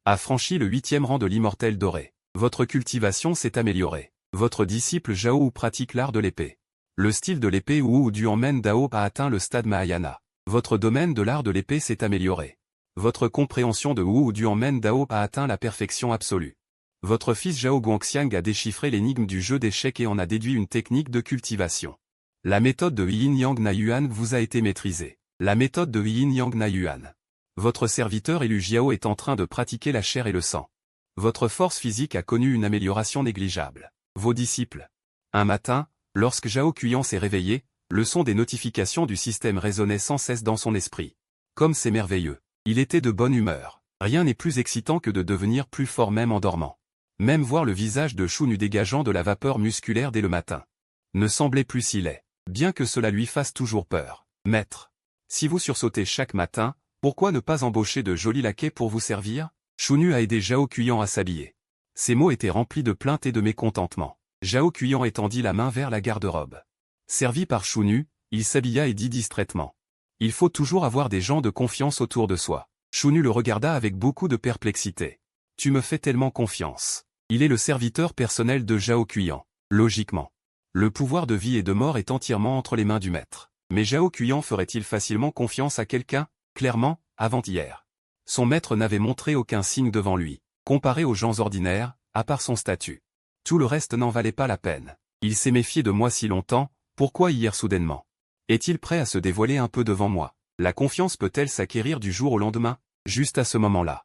a franchi le 8e rang de l'immortel doré. Votre cultivation s'est améliorée. Votre disciple Zhao Wu pratique l'art de l'épée. Le style de l'épée Wu du Anmen Dao a atteint le stade Mahayana. Votre domaine de l'art de l'épée s'est amélioré. Votre compréhension de Wu du Anmen Dao a atteint la perfection absolue. Votre fils Zhao Guangxiang a déchiffré l'énigme du jeu d'échecs et en a déduit une technique de cultivation. La méthode de Yin Yang Na Yuan vous a été maîtrisée. La méthode de Yin Yang Na Yuan. Votre serviteur élu Jiao est en train de pratiquer la chair et le sang. Votre force physique a connu une amélioration négligeable. Vos disciples. Un matin, lorsque Zhao Qian s'est réveillé, le son des notifications du système résonnait sans cesse dans son esprit. Comme c'est merveilleux. Il était de bonne humeur. Rien n'est plus excitant que de devenir plus fort même en dormant. Même voir le visage de Shunyu dégageant de la vapeur musculaire dès le matin ne semblait plus si laid, bien que cela lui fasse toujours peur. Maître, si vous sursautez chaque matin, pourquoi ne pas embaucher de jolis laquais pour vous servir? Shunyu a aidé Zhao Qian à s'habiller. Ses mots étaient remplis de plaintes et de mécontentement. Zhao Qian étendit la main vers la garde-robe. Servi par Shunyu, il s'habilla et dit distraitement. Il faut toujours avoir des gens de confiance autour de soi. Shunyu le regarda avec beaucoup de perplexité. Tu me fais tellement confiance. Il est le serviteur personnel de Zhao Qian. Logiquement. Le pouvoir de vie et de mort est entièrement entre les mains du maître. Mais Zhao Qian ferait-il facilement confiance à quelqu'un? Clairement, avant-hier. Son maître n'avait montré aucun signe devant lui. Comparé aux gens ordinaires, à part son statut. Tout le reste n'en valait pas la peine. Il s'est méfié de moi si longtemps, pourquoi hier soudainement? Est-il prêt à se dévoiler un peu devant moi? La confiance peut-elle s'acquérir du jour au lendemain? Juste à ce moment-là.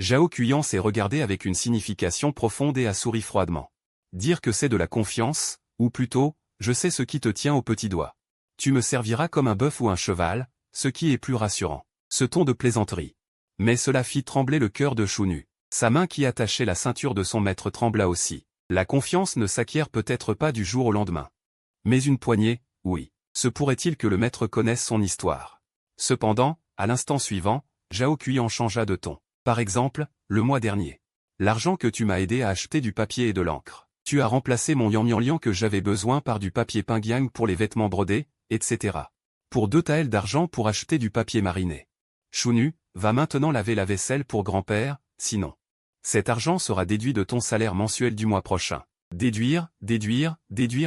Zhao Qian s'est regardé avec une signification profonde et a souri froidement. Dire que c'est de la confiance, ou plutôt, je sais ce qui te tient au petit doigt. Tu me serviras comme un bœuf ou un cheval, ce qui est plus rassurant. Ce ton de plaisanterie. Mais cela fit trembler le cœur de Shunyu. Sa main qui attachait la ceinture de son maître trembla aussi. La confiance ne s'acquiert peut-être pas du jour au lendemain. Mais une poignée, oui. Se pourrait-il que le maître connaisse son histoire? Cependant, à l'instant suivant, Zhao Qian changea de ton. Par exemple, le mois dernier. L'argent que tu m'as aidé à acheter du papier et de l'encre. Tu as remplacé mon yang yang liang que j'avais besoin par du papier pingyang pour les vêtements brodés, etc. Pour 2 taels d'argent pour acheter du papier mariné. Chounu, va maintenant laver la vaisselle pour grand-père, sinon. Cet argent sera déduit de ton salaire mensuel du mois prochain. Déduire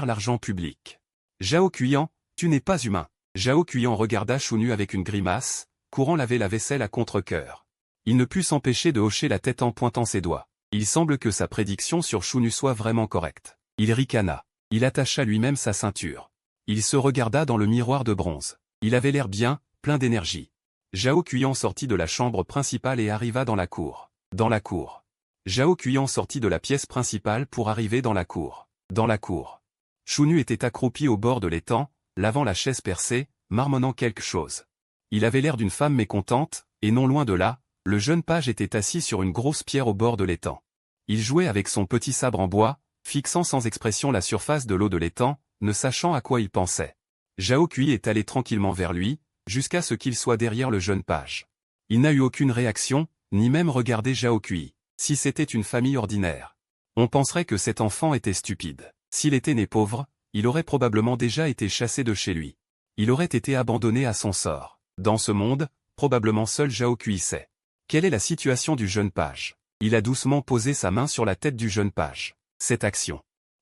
l'argent public. Zhao Cuyan, tu n'es pas humain. Zhao Cuyan regarda Chounu avec une grimace, courant laver la vaisselle à contre-cœur. Il ne put s'empêcher de hocher la tête en pointant ses doigts. Il semble que sa prédiction sur Chounu soit vraiment correcte. Il ricana. Il attacha lui-même sa ceinture. Il se regarda dans le miroir de bronze. Il avait l'air bien, plein d'énergie. Zhao Cuyan sortit de la chambre principale et arriva dans la cour. Dans la cour. Zhao Cuyan sortit de la pièce principale pour arriver dans la cour. Dans la cour. Chounu était accroupi au bord de l'étang, lavant la chaise percée, marmonnant quelque chose. Il avait l'air d'une femme mécontente, et non loin de là, le jeune page était assis sur une grosse pierre au bord de l'étang. Il jouait avec son petit sabre en bois, fixant sans expression la surface de l'eau de l'étang, ne sachant à quoi il pensait. Zhao Cui est allé tranquillement vers lui, jusqu'à ce qu'il soit derrière le jeune page. Il n'a eu aucune réaction, ni même regardé Zhao Cui. Si c'était une famille ordinaire, on penserait que cet enfant était stupide. S'il était né pauvre, il aurait probablement déjà été chassé de chez lui. Il aurait été abandonné à son sort. Dans ce monde, probablement seul Zhao Cui sait. Quelle est la situation du jeune page? Il a doucement posé sa main sur la tête du jeune page. Cette action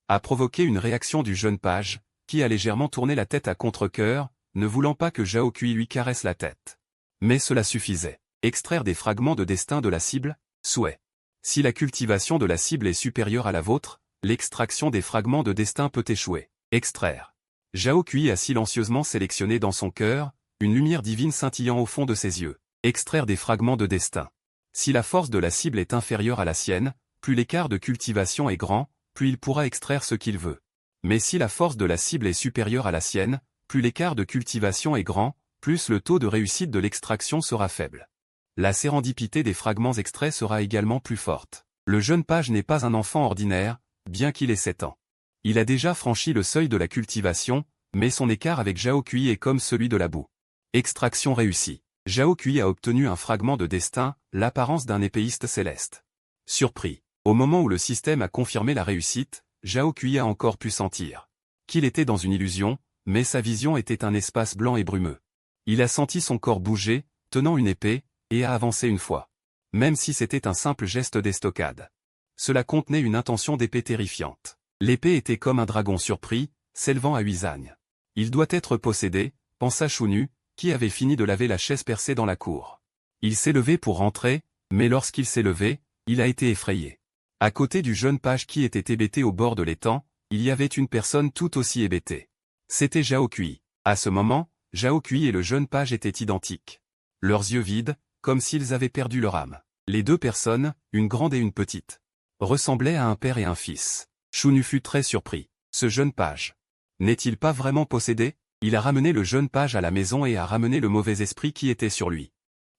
a provoqué une réaction du jeune page, qui a légèrement tourné la tête à contre-cœur, ne voulant pas que Zhao Cui lui caresse la tête. Mais cela suffisait. Extraire des fragments de destin de la cible, souhait. Si la cultivation de la cible est supérieure à la vôtre, l'extraction des fragments de destin peut échouer. Extraire. Zhao Cui a silencieusement sélectionné dans son cœur, une lumière divine scintillant au fond de ses yeux. Extraire des fragments de destin. Si la force de la cible est inférieure à la sienne, plus l'écart de cultivation est grand, plus il pourra extraire ce qu'il veut. Mais si la force de la cible est supérieure à la sienne, plus l'écart de cultivation est grand, plus le taux de réussite de l'extraction sera faible. La sérendipité des fragments extraits sera également plus forte. Le jeune page n'est pas un enfant ordinaire, bien qu'il ait 7 ans. Il a déjà franchi le seuil de la cultivation, mais son écart avec Zhao Cui est comme celui de la boue. Extraction réussie. Zhao Cui a obtenu un fragment de destin, l'apparence d'un épéiste céleste. Surpris. Au moment où le système a confirmé la réussite, Zhao Cui a encore pu sentir qu'il était dans une illusion, mais sa vision était un espace blanc et brumeux. Il a senti son corps bouger, tenant une épée, et a avancé une fois. Même si c'était un simple geste d'estocade. Cela contenait une intention d'épée terrifiante. L'épée était comme un dragon surpris, s'élevant à huisagne. Il doit être possédé, pensa Chounu, qui avait fini de laver la chaise percée dans la cour. Il s'est levé pour rentrer, mais lorsqu'il s'est levé, il a été effrayé. À côté du jeune page qui était hébété au bord de l'étang, il y avait une personne tout aussi hébétée. C'était Zhao Cui. À ce moment, Zhao Cui et le jeune page étaient identiques. Leurs yeux vides, comme s'ils avaient perdu leur âme. Les deux personnes, une grande et une petite, ressemblaient à un père et un fils. Chounu fut très surpris. Ce jeune page n'est-il pas vraiment possédé? Il a ramené le jeune page à la maison et a ramené le mauvais esprit qui était sur lui.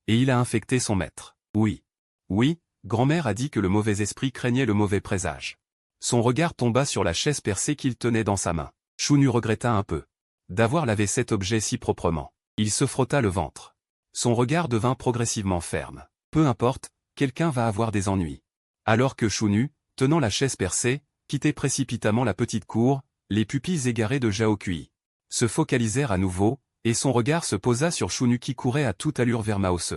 Et il a infecté son maître. Oui. Oui, grand-mère a dit que le mauvais esprit craignait le mauvais présage. Son regard tomba sur la chaise percée qu'il tenait dans sa main. Chounu regretta un peu d'avoir lavé cet objet si proprement. Il se frotta le ventre. Son regard devint progressivement ferme. Peu importe, quelqu'un va avoir des ennuis. Alors que Chounu, tenant la chaise percée, quittait précipitamment la petite cour, les pupilles égarées de Zhao Cui se focalisèrent à nouveau, et son regard se posa sur Chounu qui courait à toute allure vers Mao Ce.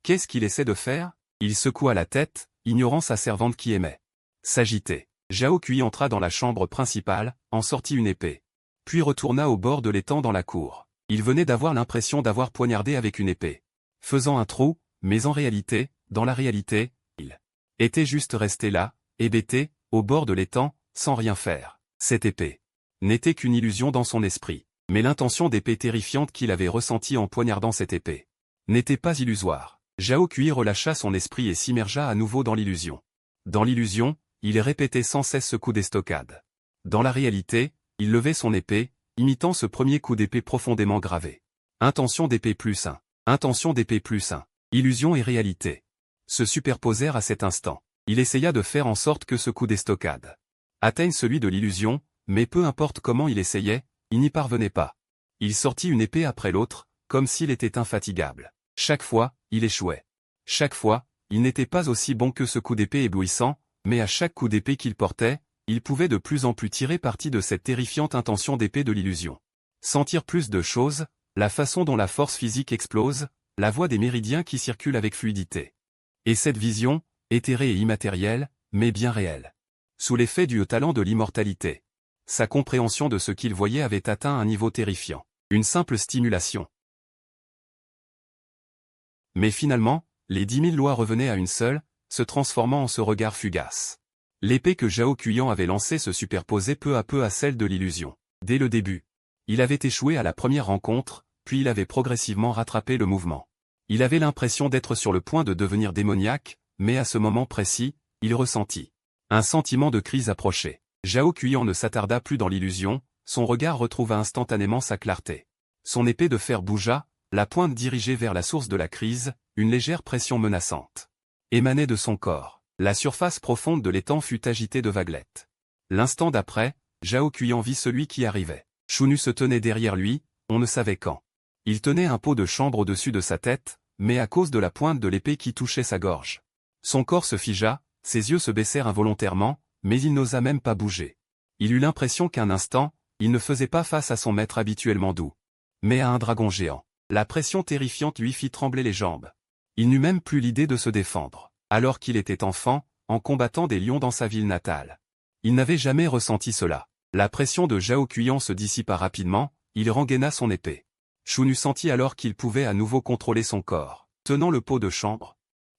Qu'est-ce qu'il essaie de faire? Il secoua la tête, ignorant sa servante qui aimait s'agiter. Zhao Cui entra dans la chambre principale, en sortit une épée. Puis retourna au bord de l'étang dans la cour. Il venait d'avoir l'impression d'avoir poignardé avec une épée, faisant un trou, mais en réalité, dans la réalité, il était juste resté là, hébété, au bord de l'étang, sans rien faire. Cette épée n'était qu'une illusion dans son esprit. Mais l'intention d'épée terrifiante qu'il avait ressentie en poignardant cette épée n'était pas illusoire. Zhao Cui relâcha son esprit et s'immergea à nouveau dans l'illusion. Dans l'illusion, il répétait sans cesse ce coup d'estocade. Dans la réalité, il levait son épée, imitant ce premier coup d'épée profondément gravé. Intention d'épée plus 1. Intention d'épée plus 1. Illusion et réalité se superposèrent à cet instant. Il essaya de faire en sorte que ce coup d'estocade atteigne celui de l'illusion, mais peu importe comment il essayait, il n'y parvenait pas. Il sortit une épée après l'autre, comme s'il était infatigable. Chaque fois, il échouait. Chaque fois, il n'était pas aussi bon que ce coup d'épée éblouissant, mais à chaque coup d'épée qu'il portait, il pouvait de plus en plus tirer parti de cette terrifiante intention d'épée de l'illusion. Sentir plus de choses, la façon dont la force physique explose, la voie des méridiens qui circulent avec fluidité. Et cette vision, éthérée et immatérielle, mais bien réelle. Sous l'effet du haut talent de l'immortalité. Sa compréhension de ce qu'il voyait avait atteint un niveau terrifiant. Une simple stimulation. Mais finalement, les 10 000 lois revenaient à une seule, se transformant en ce regard fugace. L'épée que Zhao Cuyan avait lancée se superposait peu à peu à celle de l'illusion. Dès le début. Il avait échoué à la première rencontre, puis il avait progressivement rattrapé le mouvement. Il avait l'impression d'être sur le point de devenir démoniaque, mais à ce moment précis, il ressentit un sentiment de crise approcher. Zhao Cuyan ne s'attarda plus dans l'illusion, son regard retrouva instantanément sa clarté. Son épée de fer bougea, la pointe dirigée vers la source de la crise, une légère pression menaçante émanait de son corps. La surface profonde de l'étang fut agitée de vaguelettes. L'instant d'après, Zhao Cuyan vit celui qui arrivait. Shunnu se tenait derrière lui, on ne savait quand. Il tenait un pot de chambre au-dessus de sa tête, mais à cause de la pointe de l'épée qui touchait sa gorge. Son corps se figea, ses yeux se baissèrent involontairement, mais il n'osa même pas bouger. Il eut l'impression qu'un instant, il ne faisait pas face à son maître habituellement doux, mais à un dragon géant. La pression terrifiante lui fit trembler les jambes. Il n'eut même plus l'idée de se défendre, alors qu'il était enfant, en combattant des lions dans sa ville natale. Il n'avait jamais ressenti cela. La pression de Zhao Cuyan se dissipa rapidement, il rengaina son épée. Shunnu sentit alors qu'il pouvait à nouveau contrôler son corps, tenant le pot de chambre.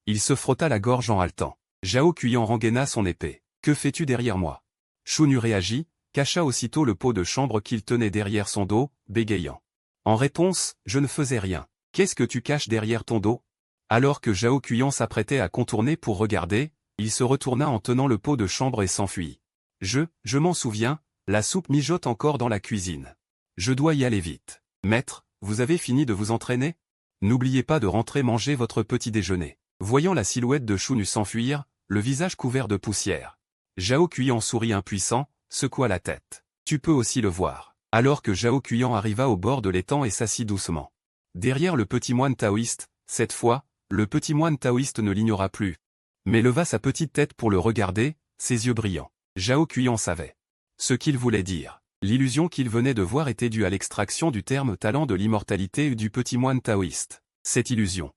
Il se frotta la gorge en haletant. Zhao Cuyan rengaina son épée. « Que fais-tu derrière moi » Shunnu réagit, cacha aussitôt le pot de chambre qu'il tenait derrière son dos, bégayant. En réponse, « Je ne faisais rien. Qu'est-ce que tu caches derrière ton dos » Alors que Zhao Cuyan s'apprêtait à contourner pour regarder, il se retourna en tenant le pot de chambre et s'enfuit. Je m'en souviens, la soupe mijote encore dans la cuisine. Je dois y aller vite. Maître, vous avez fini de vous entraîner? N'oubliez pas de rentrer manger votre petit déjeuner. Voyant la silhouette de Shunnu s'enfuir, le visage couvert de poussière, Zhao Cuyan sourit impuissant, secoua la tête. Tu peux aussi le voir. Alors que Zhao Cuyan arriva au bord de l'étang et s'assit doucement. Derrière le petit moine taoïste, cette fois, le petit moine taoïste ne l'ignora plus, mais leva sa petite tête pour le regarder, ses yeux brillants. Zhao Cuyan savait ce qu'il voulait dire. L'illusion qu'il venait de voir était due à l'extraction du terme talent de l'immortalité du petit moine taoïste. Cette illusion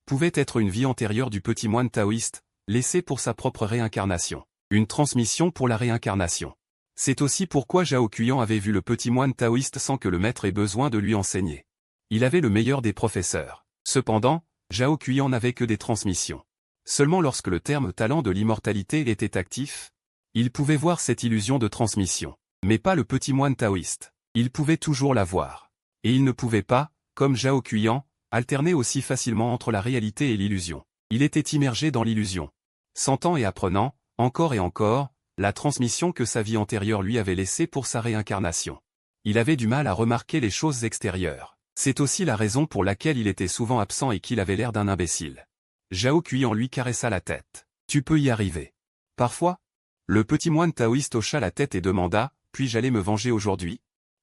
pouvait être une vie antérieure du petit moine taoïste, laissée pour sa propre réincarnation. Une transmission pour la réincarnation. C'est aussi pourquoi Zhao Cuyan avait vu le petit moine taoïste sans que le maître ait besoin de lui enseigner. Il avait le meilleur des professeurs. Cependant, Zhao Cuyan n'avait que des transmissions. Seulement lorsque le terme talent de l'immortalité était actif, il pouvait voir cette illusion de transmission. Mais pas le petit moine taoïste. Il pouvait toujours la voir. Et il ne pouvait pas, comme Zhao Cuyan, alterner aussi facilement entre la réalité et l'illusion. Il était immergé dans l'illusion. Sentant et apprenant, encore et encore, la transmission que sa vie antérieure lui avait laissée pour sa réincarnation. Il avait du mal à remarquer les choses extérieures. C'est aussi la raison pour laquelle il était souvent absent et qu'il avait l'air d'un imbécile. Zhao Cuyan lui caressa la tête. Tu peux y arriver. Parfois. Le petit moine taoïste hocha la tête et demanda, puis-je aller me venger aujourd'hui?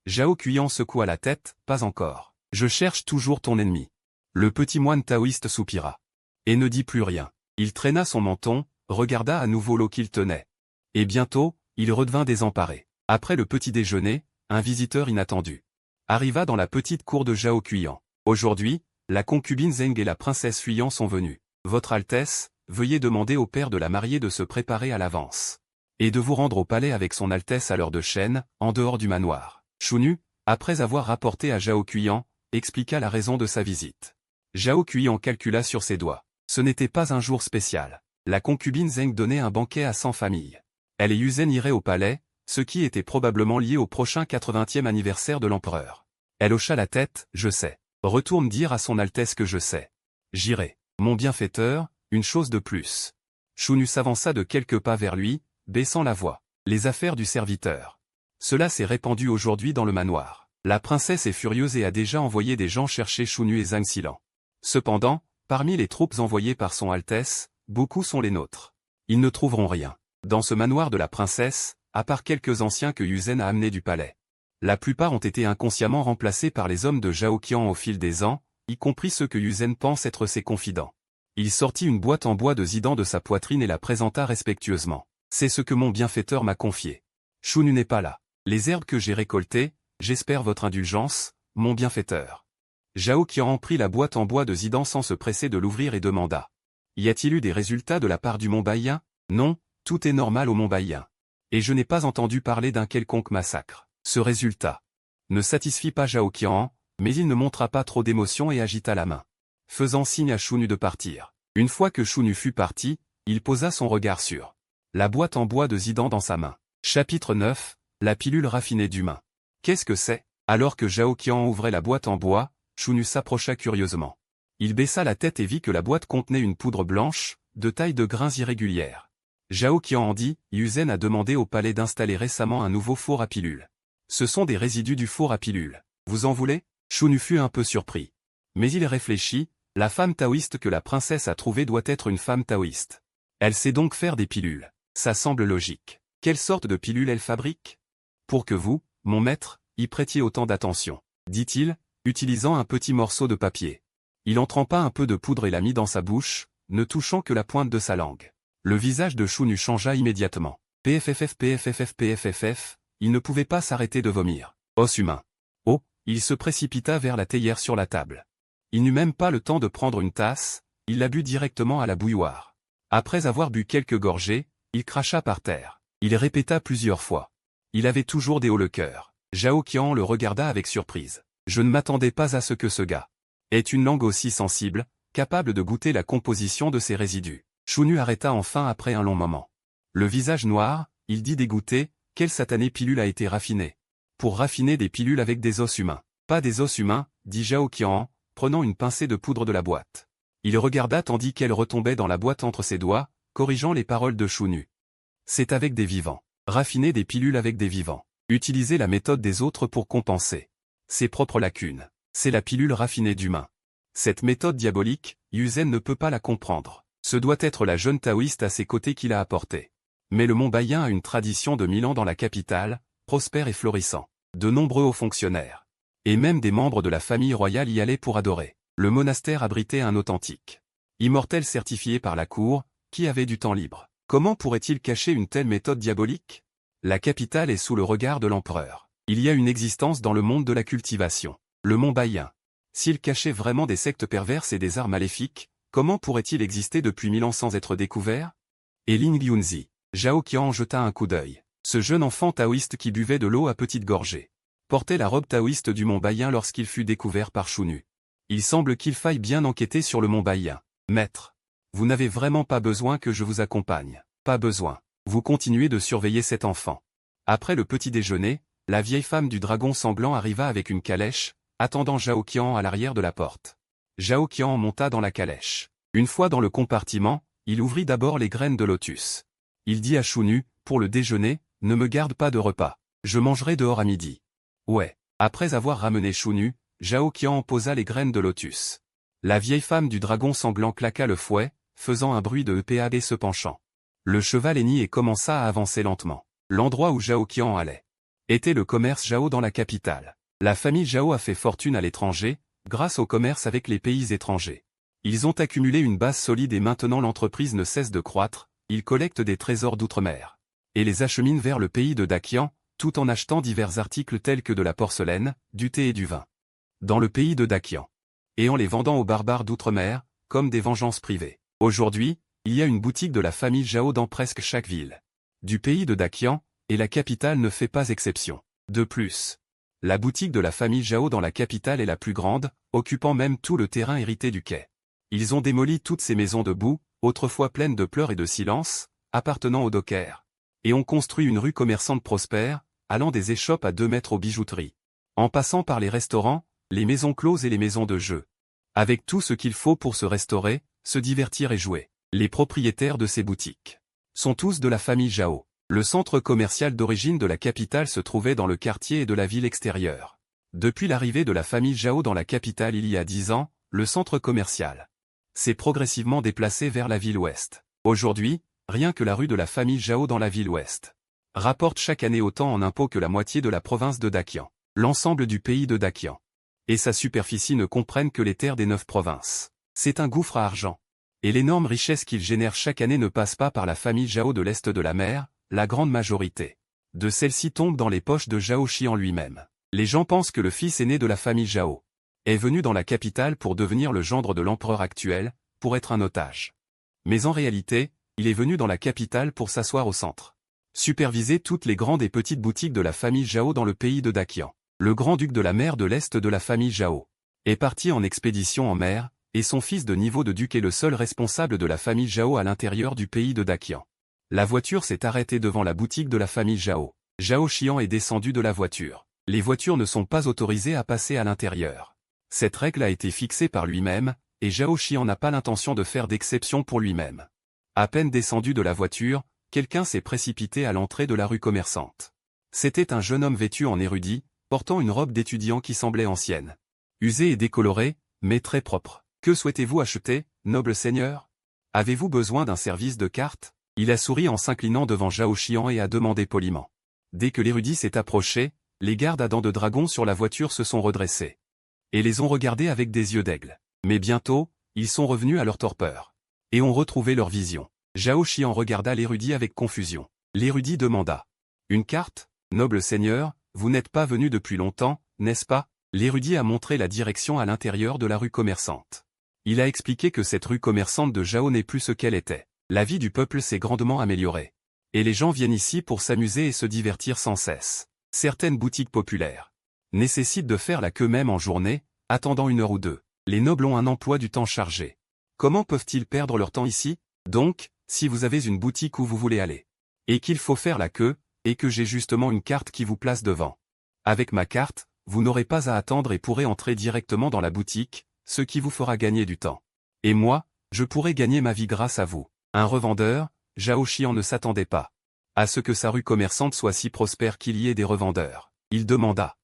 Zhao Cuyan secoua la tête, pas encore. Je cherche toujours ton ennemi. Le petit moine taoïste soupira. Et ne dit plus rien. Il traîna son menton, regarda à nouveau l'eau qu'il tenait. Et bientôt, il redevint désemparé. Après le petit déjeuner, un visiteur inattendu arriva dans la petite cour de Zhao Cuyan. Aujourd'hui, la concubine Zeng et la princesse fuyant sont venues. Votre Altesse, veuillez demander au père de la mariée de se préparer à l'avance. Et de vous rendre au palais avec son Altesse à l'heure de chaîne, en dehors du manoir. Shunnu, après avoir rapporté à Zhao Cuyan, expliqua la raison de sa visite. Zhao Cuyan calcula sur ses doigts. Ce n'était pas un jour spécial. La concubine Zeng donnait un banquet à 100 familles. Elle et Yuzen iraient au palais, ce qui était probablement lié au prochain 80e anniversaire de l'empereur. Elle hocha la tête, je sais. Retourne dire à son Altesse que je sais. J'irai. Mon bienfaiteur, une chose de plus. Shunnu s'avança de quelques pas vers lui, baissant la voix. Les affaires du serviteur. Cela s'est répandu aujourd'hui dans le manoir. La princesse est furieuse et a déjà envoyé des gens chercher Shunnu et Zhang Xilan. Cependant, parmi les troupes envoyées par son Altesse, beaucoup sont les nôtres. Ils ne trouveront rien. Dans ce manoir de la princesse, à part quelques anciens que Yuzen a amenés du palais. La plupart ont été inconsciemment remplacés par les hommes de Zhao Qian au fil des ans, y compris ceux que Yuzen pense être ses confidents. Il sortit une boîte en bois de Zidan de sa poitrine et la présenta respectueusement. C'est ce que mon bienfaiteur m'a confié. Shunnu n'est pas là. Les herbes que j'ai récoltées, j'espère votre indulgence, mon bienfaiteur. Zhao Qian prit la boîte en bois de Zidan sans se presser de l'ouvrir et demanda. Y a-t-il eu des résultats de la part du Mont Baiyin? Non, tout est normal au Mont Baiyin. Et je n'ai pas entendu parler d'un quelconque massacre. Ce résultat ne satisfit pas Zhao Qian, mais il ne montra pas trop d'émotion et agita la main, faisant signe à Shunnu de partir. Une fois que Shunnu fut parti, il posa son regard sur la boîte en bois de Zidan dans sa main. Chapitre 9, la pilule raffinée d'humain. Qu'est-ce que c'est? Alors que Zhao Qian ouvrait la boîte en bois, Shunnu s'approcha curieusement. Il baissa la tête et vit que la boîte contenait une poudre blanche, de taille de grains irrégulière. Zhao Qian en dit, Yuzen a demandé au palais d'installer récemment un nouveau four à pilules. Ce sont des résidus du four à pilules. Vous en voulez? Shunnu fut un peu surpris. Mais il réfléchit, la femme taoïste que la princesse a trouvée doit être une femme taoïste. Elle sait donc faire des pilules. Ça semble logique. Quelle sorte de pilules elle fabrique? Pour que vous, mon maître, y prêtiez autant d'attention, dit-il, utilisant un petit morceau de papier. Il en trempa un peu de poudre et la mit dans sa bouche, ne touchant que la pointe de sa langue. Le visage de Shunnu changea immédiatement. PFFF, il ne pouvait pas s'arrêter de vomir. Os humain. Oh, il se précipita vers la théière sur la table. Il n'eut même pas le temps de prendre une tasse, il la but directement à la bouilloire. Après avoir bu quelques gorgées, il cracha par terre. Il répéta plusieurs fois. Il avait toujours des hauts le cœur. Zhao Qian le regarda avec surprise. Je ne m'attendais pas à ce que ce gars ait une langue aussi sensible, capable de goûter la composition de ces résidus. Shunnu arrêta enfin après un long moment. Le visage noir, il dit dégoûté, quelle satanée pilule a été raffinée? Pour raffiner des pilules avec des os humains. Pas des os humains, dit Zhao Qian, prenant une pincée de poudre de la boîte. Il regarda tandis qu'elle retombait dans la boîte entre ses doigts, corrigeant les paroles de Shunnu. C'est avec des vivants. Raffiner des pilules avec des vivants. Utiliser la méthode des autres pour compenser ses propres lacunes. C'est la pilule raffinée d'humain. Cette méthode diabolique, Yuzen ne peut pas la comprendre. Ce doit être la jeune taoïste à ses côtés qui l'a apportée. Mais le Mont Baiyin a une tradition de 1000 ans dans la capitale, prospère et florissant. De nombreux hauts fonctionnaires. Et même des membres de la famille royale y allaient pour adorer. Le monastère abritait un authentique immortel certifié par la cour, qui avait du temps libre. Comment pourrait-il cacher une telle méthode diabolique? La capitale est sous le regard de l'empereur. Il y a une existence dans le monde de la cultivation. Le Mont Baiyin. S'il cachait vraiment des sectes perverses et des arts maléfiques, comment pourrait-il exister depuis 1000 ans sans être découvert? Et Ling Yunzi. Zhao Qian jeta un coup d'œil. Ce jeune enfant taoïste qui buvait de l'eau à petites gorgées portait la robe taoïste du Mont Baiyin lorsqu'il fut découvert par Shunnu. Il semble qu'il faille bien enquêter sur le Mont Baiyin. Maître. Vous n'avez vraiment pas besoin que je vous accompagne. Pas besoin. Vous continuez de surveiller cet enfant. Après le petit déjeuner, la vieille femme du dragon sanglant arriva avec une calèche, attendant Zhao Qian à l'arrière de la porte. Zhao Qian monta dans la calèche. Une fois dans le compartiment, il ouvrit d'abord les graines de lotus. Il dit à Shunnu, pour le déjeuner, ne me garde pas de repas. Je mangerai dehors à midi. Ouais. Après avoir ramené Shunnu, Zhao Qian posa les graines de lotus. La vieille femme du dragon sanglant claqua le fouet, faisant un bruit de EPAD se penchant. Le cheval hennit et commença à avancer lentement. L'endroit où Zhao Qian allait était le commerce Zhao dans la capitale. La famille Zhao a fait fortune à l'étranger, grâce au commerce avec les pays étrangers. Ils ont accumulé une base solide et maintenant l'entreprise ne cesse de croître, ils collectent des trésors d'outre-mer et les acheminent vers le pays de Dakian, tout en achetant divers articles tels que de la porcelaine, du thé et du vin. Dans le pays de Dakian. Et en les vendant aux barbares d'outre-mer, comme des vengeances privées. Aujourd'hui, il y a une boutique de la famille Zhao dans presque chaque ville du pays de Dakian, et la capitale ne fait pas exception. De plus, la boutique de la famille Zhao dans la capitale est la plus grande, occupant même tout le terrain hérité du quai. Ils ont démoli toutes ces maisons de boue, autrefois pleines de pleurs et de silence, appartenant aux dockers. Et ont construit une rue commerçante prospère, allant des échoppes à 2 mètres aux bijouteries. En passant par les restaurants, les maisons closes et les maisons de jeux. Avec tout ce qu'il faut pour se restaurer, se divertir et jouer. Les propriétaires de ces boutiques sont tous de la famille Zhao. Le centre commercial d'origine de la capitale se trouvait dans le quartier et de la ville extérieure. Depuis l'arrivée de la famille Zhao dans la capitale il y a 10 ans, le centre commercial s'est progressivement déplacé vers la ville ouest. Aujourd'hui, rien que la rue de la famille Zhao dans la ville ouest rapporte chaque année autant en impôts que la moitié de la province de Dakian. L'ensemble du pays de Dakian et sa superficie ne comprennent que les terres des 9 provinces. C'est un gouffre à argent. Et l'énorme richesse qu'il génère chaque année ne passe pas par la famille Zhao de l'Est de la mer, la grande majorité de celle-ci tombe dans les poches de Zhao Qian lui-même. Les gens pensent que le fils aîné de la famille Zhao est venu dans la capitale pour devenir le gendre de l'empereur actuel, pour être un otage. Mais en réalité, il est venu dans la capitale pour s'asseoir au centre. Superviser toutes les grandes et petites boutiques de la famille Zhao dans le pays de Daqian. Le grand-duc de la mer de l'Est de la famille Zhao est parti en expédition en mer, et son fils de niveau de duc est le seul responsable de la famille Zhao à l'intérieur du pays de Daqian. La voiture s'est arrêtée devant la boutique de la famille Zhao. Zhao Xian est descendu de la voiture. Les voitures ne sont pas autorisées à passer à l'intérieur. Cette règle a été fixée par lui-même, et Zhao Xian n'a pas l'intention de faire d'exception pour lui-même. À peine descendu de la voiture, quelqu'un s'est précipité à l'entrée de la rue commerçante. C'était un jeune homme vêtu en érudit, portant une robe d'étudiant qui semblait ancienne. Usée et décolorée, mais très propre. Que souhaitez-vous acheter, noble seigneur? Avez-vous besoin d'un service de carte? Il a souri en s'inclinant devant Zhao Xian et a demandé poliment. Dès que l'érudit s'est approché, les gardes à dents de dragon sur la voiture se sont redressés. Et les ont regardés avec des yeux d'aigle. Mais bientôt, ils sont revenus à leur torpeur. Et ont retrouvé leur vision. Zhao Xian regarda l'érudit avec confusion. L'érudit demanda. Une carte, noble seigneur, vous n'êtes pas venu depuis longtemps, n'est-ce pas? L'érudit a montré la direction à l'intérieur de la rue commerçante. Il a expliqué que cette rue commerçante de Zhao n'est plus ce qu'elle était. La vie du peuple s'est grandement améliorée. Et les gens viennent ici pour s'amuser et se divertir sans cesse. Certaines boutiques populaires nécessitent de faire la queue même en journée, attendant 1 heure ou 2. Les nobles ont un emploi du temps chargé. Comment peuvent-ils perdre leur temps ici? Donc, si vous avez une boutique où vous voulez aller, et qu'il faut faire la queue, et que j'ai justement une carte qui vous place devant. Avec ma carte, vous n'aurez pas à attendre et pourrez entrer directement dans la boutique, ce qui vous fera gagner du temps. Et moi, je pourrai gagner ma vie grâce à vous. Un revendeur, Zhao Xian ne s'attendait pas à ce que sa rue commerçante soit si prospère qu'il y ait des revendeurs. Il demanda.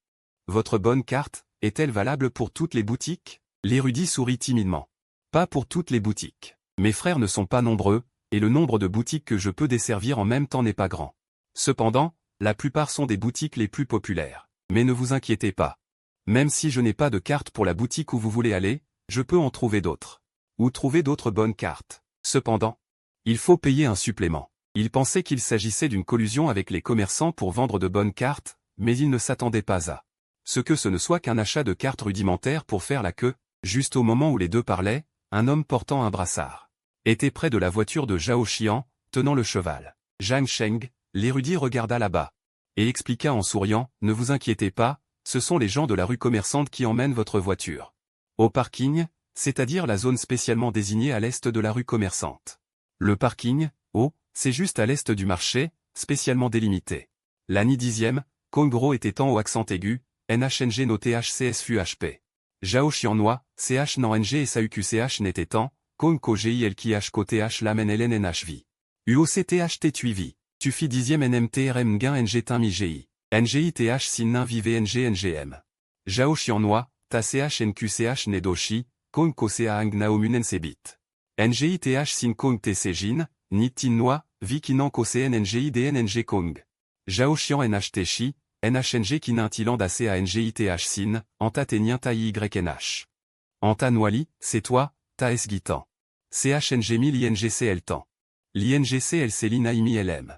Votre bonne carte, est-elle valable pour toutes les boutiques? L'érudit sourit timidement. Pas pour toutes les boutiques. Mes frères ne sont pas nombreux, et le nombre de boutiques que je peux desservir en même temps n'est pas grand. Cependant, la plupart sont des boutiques les plus populaires. Mais ne vous inquiétez pas. Même si je n'ai pas de carte pour la boutique où vous voulez aller, je peux en trouver d'autres. Ou trouver d'autres bonnes cartes. Cependant, il faut payer un supplément. Il pensait qu'il s'agissait d'une collusion avec les commerçants pour vendre de bonnes cartes, mais il ne s'attendait pas à ce ne soit qu'un achat de cartes rudimentaires pour faire la queue. Juste au moment où les deux parlaient, un homme portant un brassard était près de la voiture de Zhao Xian, tenant le cheval. Zhang Sheng, l'érudit regarda là-bas et expliqua en souriant, ne vous inquiétez pas, ce sont les gens de la rue commerçante qui emmènent votre voiture au parking, c'est-à-dire la zone spécialement désignée à l'est de la rue commerçante. Le parking, c'est juste à l'est du marché, spécialement délimité. L'année 10e, Kongro était en au accent aigu, NHNG no THCSFUHP. Zhao Xiannois, CH nan NG et SAUQCH n'était en, Kong Ko GIL qui H Ko TH Lamen LN NHV. UOCTHT Tuivi. Tufi 10e NMT RM Nguin NG Tin Mi GI. NGI TH Sin Nin Vive NG NGM. Zhao Xiannois, Ta CH NQCH Nedoshi, Kong Ko Ca Ang Naomun NCBit. NGI TH Sin Kong TC Jin, Ni Tin Noa, Vi Kinan Ko CN NGI DN NG Kong. Zhao Xian NHT Shi, NHNG Kinan Tiland ACA NGI TH Sin, Anta Tenien Ta YNH. Anta Noali, c'est toi, Ta S Gitan. CHNG 1000 INGCL Tan. L'INGC LC Lina IMI LM.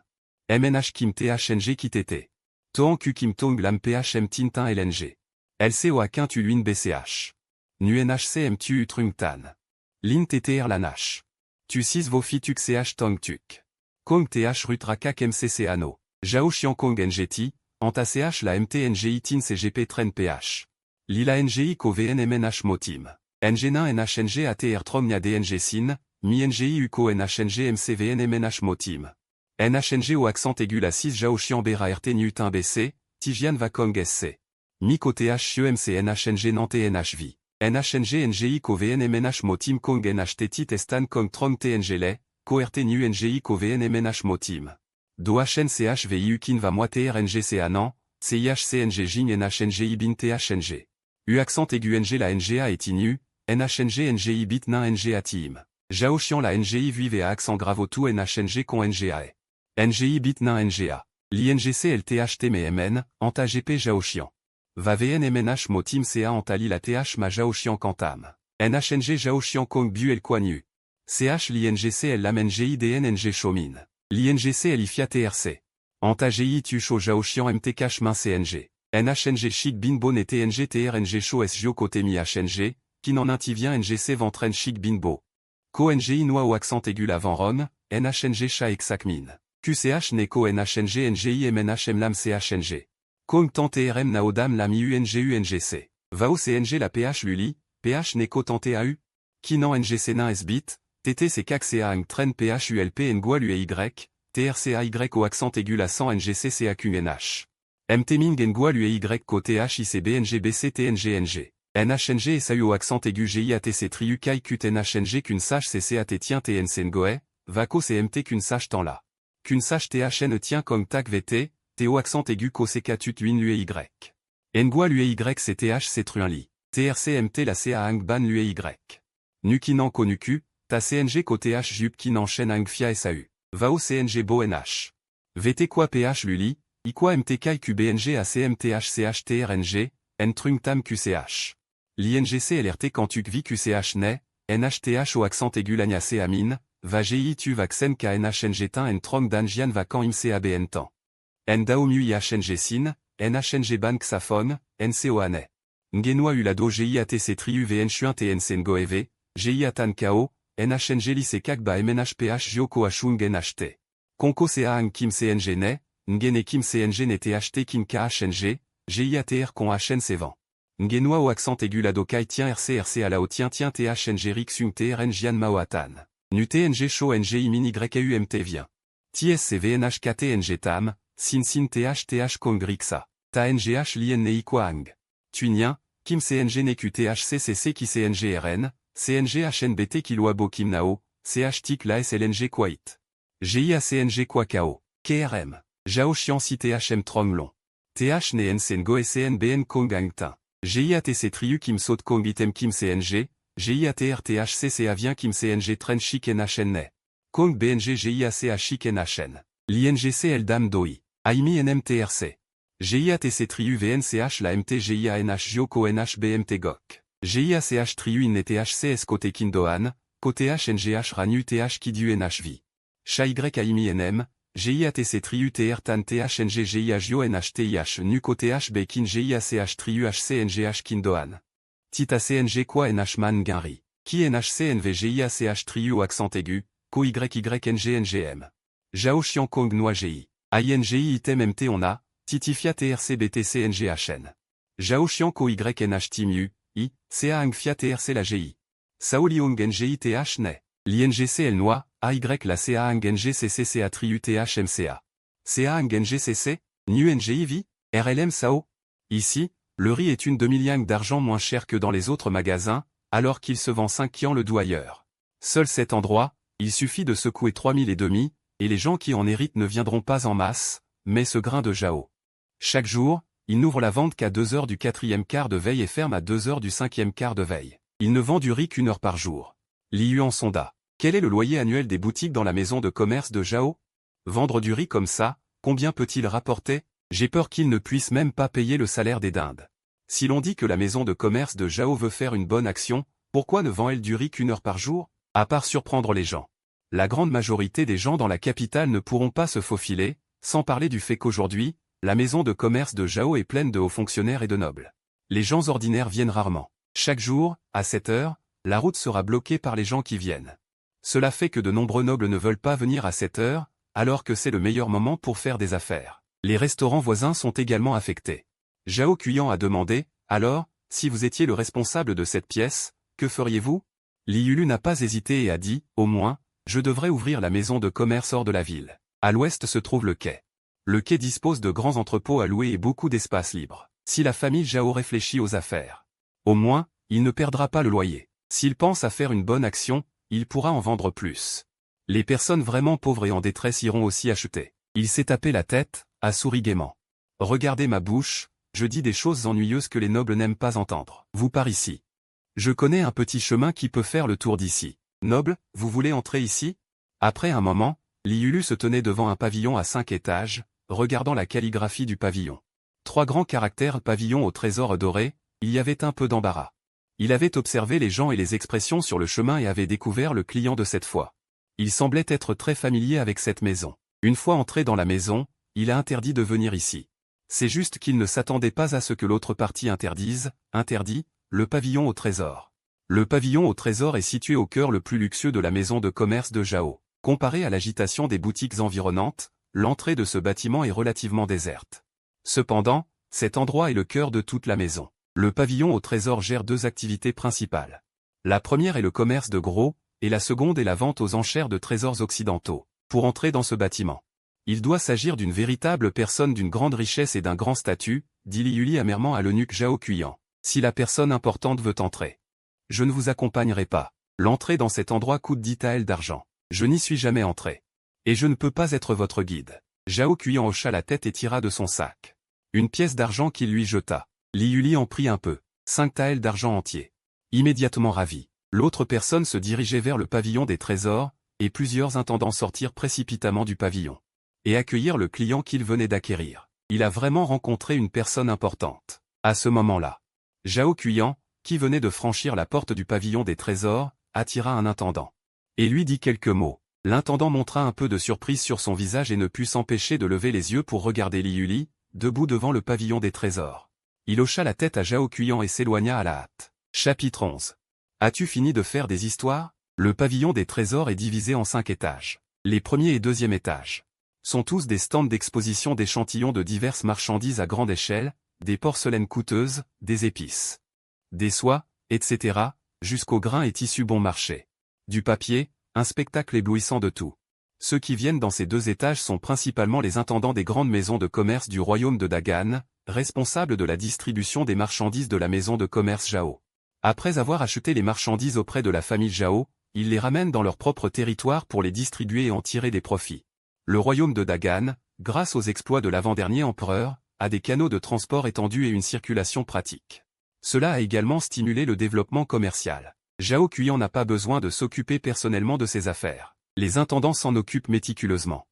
MNH Kim THNG KTT. Toan Q Kim Tong Lam PHM Tintin LNG. LCO Aquin Tu Luin BCH. Nu NHCM Tu Utrung Tan. Lin TTR Lanash. Tu 6 Vofi Tuk CH Tong Tuk. Kong TH Rutrakak MCC Ano. Zhao Xian Kong NGT, Anta CH la MT NGI Tin CGP Tren PH. Lila NGI Ko VN MNH Motim. NG9 NHNG ATR Tromnia DNG Sin, Mi NGI UCO NHNG MCVN MNH Motim. NHNG au accent aigu la 6 Zhao Xian Bera RT Nutin BC, Tijian Vakong SC. Miko TH Xue MC NHNG Nantes NHV. NHNG NGI Ko VN MNH Motim Kong NHT Tit Estan Kong Trong TNG Lay, Ko RT Nu NGI Ko VN MNH Motim. Do HNCH VIU Kin Va Moi TRNGC Anan, CIHCNG Jing NHNG Ibin THNG. U accent aigu NG la NGA est inu, NHNG NGI Bit Nain NGA Team. Zhao Xian la NGI Vive à accent grave au tout NHNG Con NGA. NGI Bit Nain NGA. L'INGC LTHT MN, Anta GP Zhao Xian. Va VN MNH Motim CA Antali la TH Ma Zhao Xian Kantam. NHNG Zhao Xian Kong Bu El Kuan CH l'INGC L Lam NGI DN NG Chomin. L'INGC Elifia TRC. Anta GI Tu Cho Zhao Xian MT Cash Main CNG. NHNG chic binbo ne TNG TRNG show SJO côté mi HNG, qui n'en intivient NGC ventren chic binbo. Co NG inois au accent aigu avant ron, NHNG chat exakmin. QCH neko NHNG NGI MNHM lam CHNG. Kong tant TRM naodam lam IUNGU NGC. Vao CNG la PH luli, PH neko tant TAU. Kinan NGC nain SBIT, TTC CAC CA tren PH ULP Ngual UEY, TRCAY au accent aigu la 100 NGC CAQNH. MT Ming Ngual UEY co TH ICB NGBC TNGNG. NHNG SAU au accent aigu GIATC triu kai QT NHNG qu'une sage CCAT tient TNC Ngoe, Vaco CMT qu'une sage temps là. Qu'une sage THN tient comme TAC VT, TO accent aigu co CK UIN UEY. Ngual UEY CTH CTruinli. TRCMT la CA Ang Ban l'UEY. Nukinan Konuku, Ta CNG ko TH Jup Kinan Shen Ang Fia SAU. Vao CNG Bo NH. VT quoi PH Luli, Iquoi MTK QBNG ACMTH CH TRNG, Ntrung Tam QCH. L'INGC LRT Kantuk Vi QCH Ne, NHTH au accent aigu Lagna C Amine, Va GI Tu Vaxen KNHNG Tin Ntrong Dan Jian Vacan IMCABN Tan. Ndaomu IHNG Sin, NHNG Ban Xaphone, NCO Ane. Ngenoi Ulado GIATC Triu VN Chuin TNC Ngoev, GIATAN KO, NHNG Lycée Kakba MNHPH Joko Achung NHT. Konko CA Ang Kim CNG Ne, Ngene Kim CNG Ne THT Kim KHNG, GIATR Kon HN Sevan. Ngenoi au accent aigu Lado Kai Tien RCRC à la Tien THNG Rixung TRN Jian Maoatan. Nu TNG Show NG Min YUMT vient. TSC VNH KTNG Tam, Sin Sin TH Kongrixa. Ta NGH Lien Nei Kwang. Tuinien, Kim CNG Neku THCCC Ki CNG RN, CNG HNBT Kiloabo Kim Nao, CH Tik La SLNG Kwait. GIA CNG Kwakao, KRM. Jao Xian Si THM Tronglong. TH Ne Nsengo et CNBN Kong Angtin. GIATC Triu Kim Sot Kong Item Kim CNG, GIATR THCC Avien Kim CNG Tren Chik NHN Ne. Kong BNG GIACH Chik NHN. L'INGC Eldam Doi. Aimi NMTRC. GIATC Triu VNCH La MT GIANH Joko NH BMT GOC. GIACH Triu IN THCS côté Kindoan, côté HNGH Ranu TH Kidu NHV. Chay Aimi NM, GIATC Triu TR Tan THNG GIAGIO NHTIH Nu côté HB Kin GIACH Triu HCNGH Kindoan. Tita CNG Kwa NHman Ginri. Qui NHCNV GIACH Triu au accent aigu, Ko YYNGNGM. Jao Xian Kong Noi GI. INGI Item MT On a, Titifia TRC BTC NGHN. Jao Xian Ko YNH Timu, I, CA Ang Fia TRC la GI. Sao Liong NGI TH Ne. L'INGC El Noi, AY la CA Ang NGCC A Triu TH MCA. CA Ang NGCC, Nu NGI Vi, RLM Sao. Ici, le riz est une demi-liang d'argent moins cher que dans les autres magasins, alors qu'il se vend 5 kian le doux ailleurs. Seul cet endroit, il suffit de secouer 3000 et demi, et les gens qui en héritent ne viendront pas en masse, mais ce grain de Jao. Chaque jour, il n'ouvre la vente qu'à 2 heures du 4e quart de veille et ferme à 2 heures du 5e quart de veille. Il ne vend du riz qu'1 heure par jour. Liu en sonda. Quel est le loyer annuel des boutiques dans la maison de commerce de Jao? Vendre du riz comme ça, combien peut-il rapporter? J'ai peur qu'il ne puisse même pas payer le salaire des dindes. Si l'on dit que la maison de commerce de Jao veut faire une bonne action, pourquoi ne vend-elle du riz qu'1 heure par jour? À part surprendre les gens. La grande majorité des gens dans la capitale ne pourront pas se faufiler, sans parler du fait qu'aujourd'hui, la maison de commerce de Jao est pleine de hauts fonctionnaires et de nobles. Les gens ordinaires viennent rarement. Chaque jour, à 7 heures, la route sera bloquée par les gens qui viennent. Cela fait que de nombreux nobles ne veulent pas venir à 7 heures, alors que c'est le meilleur moment pour faire des affaires. Les restaurants voisins sont également affectés. Jao Cuyan a demandé, alors, si vous étiez le responsable de cette pièce, que feriez-vous? Liulu n'a pas hésité et a dit, au moins, je devrais ouvrir la maison de commerce hors de la ville. À l'ouest se trouve le quai. Le quai dispose de grands entrepôts à louer et beaucoup d'espace libre. Si la famille Jao réfléchit aux affaires, au moins, il ne perdra pas le loyer. S'il pense à faire une bonne action, il pourra en vendre plus. Les personnes vraiment pauvres et en détresse iront aussi acheter. Il s'est tapé la tête, a souri gaiement. Regardez ma bouche, je dis des choses ennuyeuses que les nobles n'aiment pas entendre. Vous par ici. Je connais un petit chemin qui peut faire le tour d'ici. Noble, vous voulez entrer ici? Après un moment, Liulu se tenait devant un pavillon à 5 étages, regardant la calligraphie du pavillon. 3 grands caractères pavillon au trésor doré, il y avait un peu d'embarras. Il avait observé les gens et les expressions sur le chemin et avait découvert le client de cette fois. Il semblait être très familier avec cette maison. Une fois entré dans la maison, il a interdit de venir ici. C'est juste qu'il ne s'attendait pas à ce que l'autre partie interdit, le pavillon au trésor. Le pavillon au trésor est situé au cœur le plus luxueux de la maison de commerce de Zhao. Comparé à l'agitation des boutiques environnantes, l'entrée de ce bâtiment est relativement déserte. Cependant, cet endroit est le cœur de toute la maison. Le pavillon au trésor gère deux activités principales. La première est le commerce de gros, et la seconde est la vente aux enchères de trésors occidentaux. Pour entrer dans ce bâtiment, il doit s'agir d'une véritable personne d'une grande richesse et d'un grand statut, dit Li Yuli amèrement à l'eunuque Zhao Cuyan. Si la personne importante veut entrer, je ne vous accompagnerai pas. L'entrée dans cet endroit coûte 10 taels d'argent. Je n'y suis jamais entré. Et je ne peux pas être votre guide. Zhao Cuyan hocha la tête et tira de son sac une pièce d'argent qu'il lui jeta. Li Yuli en prit un peu. 5 taels d'argent entiers. Immédiatement ravi, l'autre personne se dirigeait vers le pavillon des trésors, et plusieurs intendants sortirent précipitamment du pavillon et accueillir le client qu'il venait d'acquérir. Il a vraiment rencontré une personne importante. À ce moment-là, Zhao Cuyan, qui venait de franchir la porte du pavillon des trésors, attira un intendant et lui dit quelques mots. L'intendant montra un peu de surprise sur son visage et ne put s'empêcher de lever les yeux pour regarder Li Yuli, debout devant le pavillon des trésors. Il hocha la tête à Zhao Cuyan et s'éloigna à la hâte. Chapitre 11. As-tu fini de faire des histoires? Le pavillon des trésors est divisé en 5 étages. Les premiers et deuxième étages sont tous des stands d'exposition d'échantillons de diverses marchandises à grande échelle, des porcelaines coûteuses, des épices, des soies, etc., jusqu'aux grains et tissus bon marché. Du papier, un spectacle éblouissant de tout. Ceux qui viennent dans ces 2 étages sont principalement les intendants des grandes maisons de commerce du royaume de Dagan, responsables de la distribution des marchandises de la maison de commerce Zhao. Après avoir acheté les marchandises auprès de la famille Zhao, ils les ramènent dans leur propre territoire pour les distribuer et en tirer des profits. Le royaume de Dagan, grâce aux exploits de l'avant-dernier empereur, a des canaux de transport étendus et une circulation pratique. Cela a également stimulé le développement commercial. Zhao Cuyan n'a pas besoin de s'occuper personnellement de ses affaires. Les intendants s'en occupent méticuleusement.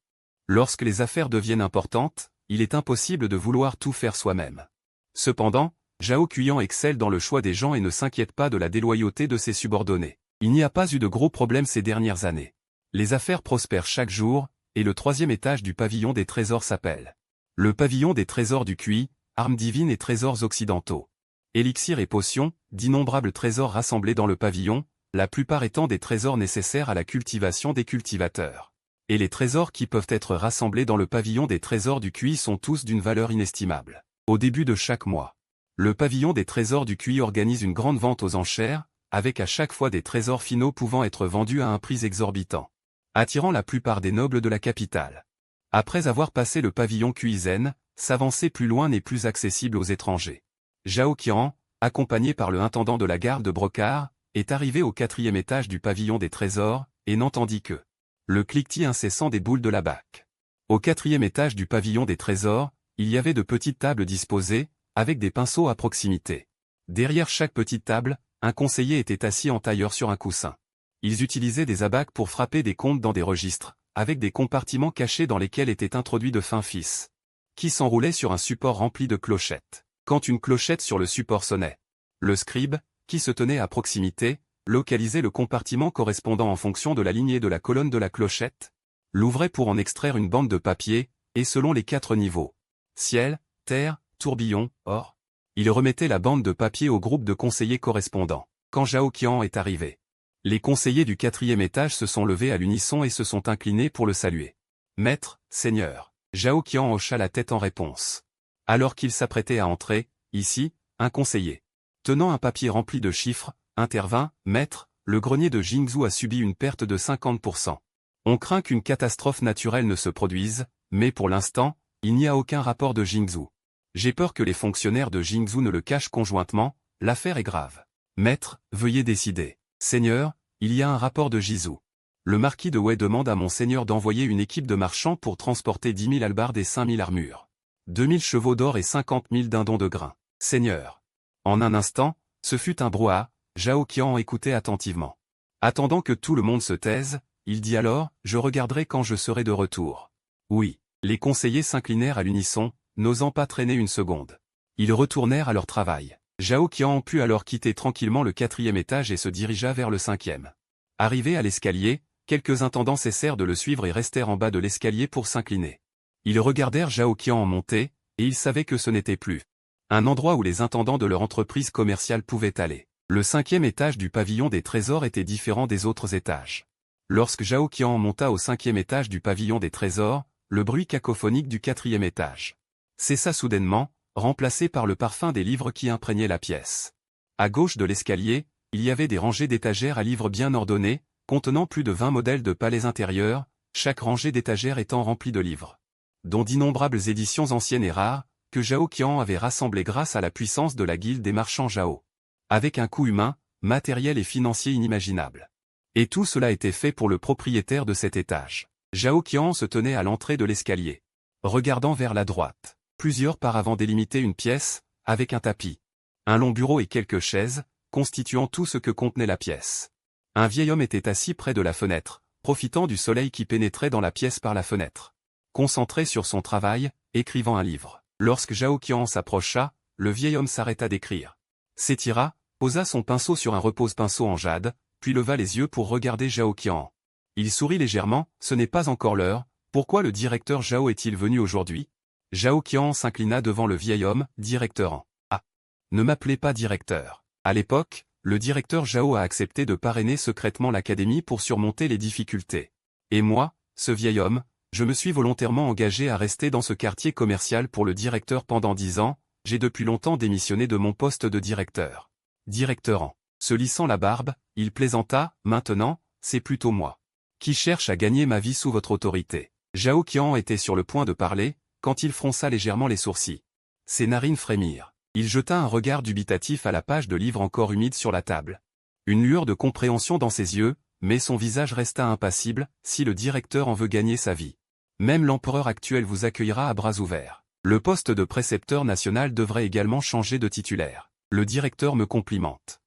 Lorsque les affaires deviennent importantes, il est impossible de vouloir tout faire soi-même. Cependant, Zhao Cuyan excelle dans le choix des gens et ne s'inquiète pas de la déloyauté de ses subordonnés. Il n'y a pas eu de gros problèmes ces dernières années. Les affaires prospèrent chaque jour, et le 3e étage du pavillon des trésors s'appelle le pavillon des trésors du QI, armes divines et trésors occidentaux. Élixirs et potions, d'innombrables trésors rassemblés dans le pavillon, la plupart étant des trésors nécessaires à la cultivation des cultivateurs. Et les trésors qui peuvent être rassemblés dans le pavillon des trésors du QI sont tous d'une valeur inestimable. Au début de chaque mois, le pavillon des trésors du QI organise une grande vente aux enchères, avec à chaque fois des trésors finaux pouvant être vendus à un prix exorbitant, attirant la plupart des nobles de la capitale. Après avoir passé le pavillon Cuizen, s'avancer plus loin n'est plus accessible aux étrangers. Zhao Qian, accompagné par le intendant de la gare de Brocard, est arrivé au 4e étage du pavillon des trésors, et n'entendit que le cliquetis incessant des boules de la BAC. Au 4e étage du pavillon des trésors, il y avait de petites tables disposées, avec des pinceaux à proximité. Derrière chaque petite table, un conseiller était assis en tailleur sur un coussin. Ils utilisaient des abacs pour frapper des comptes dans des registres, avec des compartiments cachés dans lesquels étaient introduits de fins fils, qui s'enroulaient sur un support rempli de clochettes. Quand une clochette sur le support sonnait, le scribe, qui se tenait à proximité, localisait le compartiment correspondant en fonction de la lignée de la colonne de la clochette, l'ouvrait pour en extraire une bande de papier, et selon les 4 niveaux, ciel, terre, tourbillon, or, il remettait la bande de papier au groupe de conseillers correspondants. Quand Zhao Qian est arrivé, les conseillers du 4e étage se sont levés à l'unisson et se sont inclinés pour le saluer. Maître, Seigneur. Zhao Qian hocha la tête en réponse. Alors qu'il s'apprêtait à entrer, ici, un conseiller, tenant un papier rempli de chiffres, intervint. Maître, le grenier de Jingzhou a subi une perte de 50%. On craint qu'une catastrophe naturelle ne se produise, mais pour l'instant, il n'y a aucun rapport de Jingzhou. J'ai peur que les fonctionnaires de Jingzhou ne le cachent conjointement, l'affaire est grave. Maître, veuillez décider. Seigneur, il y a un rapport de Jizhou. Le marquis de Wei demande à mon seigneur d'envoyer une équipe de marchands pour transporter 10 000 hallebardes et 5 000 armures, 2 000 chevaux d'or et 50 000 dindons de grains. Seigneur. En un instant, ce fut un brouhaha, Zhao Qian écoutait attentivement. Attendant que tout le monde se taise, il dit alors, je regarderai quand je serai de retour. Oui. Les conseillers s'inclinèrent à l'unisson, n'osant pas traîner une seconde. Ils retournèrent à leur travail. Zhao Qian put alors quitter tranquillement le 4e étage et se dirigea vers le 5e. Arrivé à l'escalier, quelques intendants cessèrent de le suivre et restèrent en bas de l'escalier pour s'incliner. Ils regardèrent Zhao Qian en monter, et il savait que ce n'était plus un endroit où les intendants de leur entreprise commerciale pouvaient aller. Le 5e étage du pavillon des trésors était différent des autres étages. Lorsque Zhao Qian monta au 5e étage du pavillon des trésors, le bruit cacophonique du 4e étage cessa soudainement, remplacé par le parfum des livres qui imprégnaient la pièce. À gauche de l'escalier, il y avait des rangées d'étagères à livres bien ordonnées, contenant plus de 20 modèles de palais intérieurs, chaque rangée d'étagères étant remplie de livres, dont d'innombrables éditions anciennes et rares, que Zhao Qian avait rassemblées grâce à la puissance de la guilde des marchands Zhao. Avec un coût humain, matériel et financier inimaginable. Et tout cela était fait pour le propriétaire de cet étage. Zhao Qian se tenait à l'entrée de l'escalier, regardant vers la droite. Plusieurs paravents délimitaient une pièce, avec un tapis, un long bureau et quelques chaises, constituant tout ce que contenait la pièce. Un vieil homme était assis près de la fenêtre, profitant du soleil qui pénétrait dans la pièce par la fenêtre. Concentré sur son travail, écrivant un livre. Lorsque Zhao Qian s'approcha, le vieil homme s'arrêta d'écrire. S'étira, posa son pinceau sur un repose-pinceau en jade, puis leva les yeux pour regarder Zhao Qian. Il sourit légèrement, ce n'est pas encore l'heure, pourquoi le directeur Zhao est-il venu aujourd'hui? Zhao Qian s'inclina devant le vieil homme, directeur. Ah! Ne m'appelez pas directeur. À l'époque, le directeur Zhao a accepté de parrainer secrètement l'académie pour surmonter les difficultés. Et moi, ce vieil homme, je me suis volontairement engagé à rester dans ce quartier commercial pour le directeur pendant 10 ans, j'ai depuis longtemps démissionné de mon poste de directeur. Directeur. Se lissant la barbe, il plaisanta, maintenant, c'est plutôt moi qui cherche à gagner ma vie sous votre autorité. Zhao Qian était sur le point de parler, quand il fronça légèrement les sourcils. Ses narines frémirent. Il jeta un regard dubitatif à la page de livre encore humide sur la table. Une lueur de compréhension dans ses yeux, mais son visage resta impassible, si le directeur en veut gagner sa vie. Même l'empereur actuel vous accueillera à bras ouverts. Le poste de précepteur national devrait également changer de titulaire. Le directeur me complimente.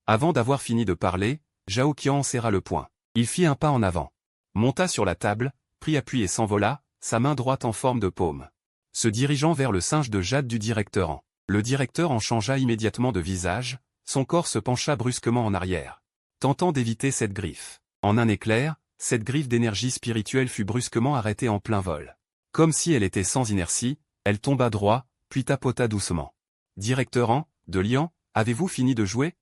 Avant d'avoir fini de parler, Zhao Qian serra le poing. Il fit un pas en avant. Monta sur la table, prit appui et s'envola, sa main droite en forme de paume. Se dirigeant vers le singe de jade du directeur. Le directeur en changea immédiatement de visage, son corps se pencha brusquement en arrière, tentant d'éviter cette griffe. En un éclair, cette griffe d'énergie spirituelle fut brusquement arrêtée en plein vol. Comme si elle était sans inertie, elle tomba droit, puis tapota doucement. Directeur de Lian, avez-vous fini de jouer?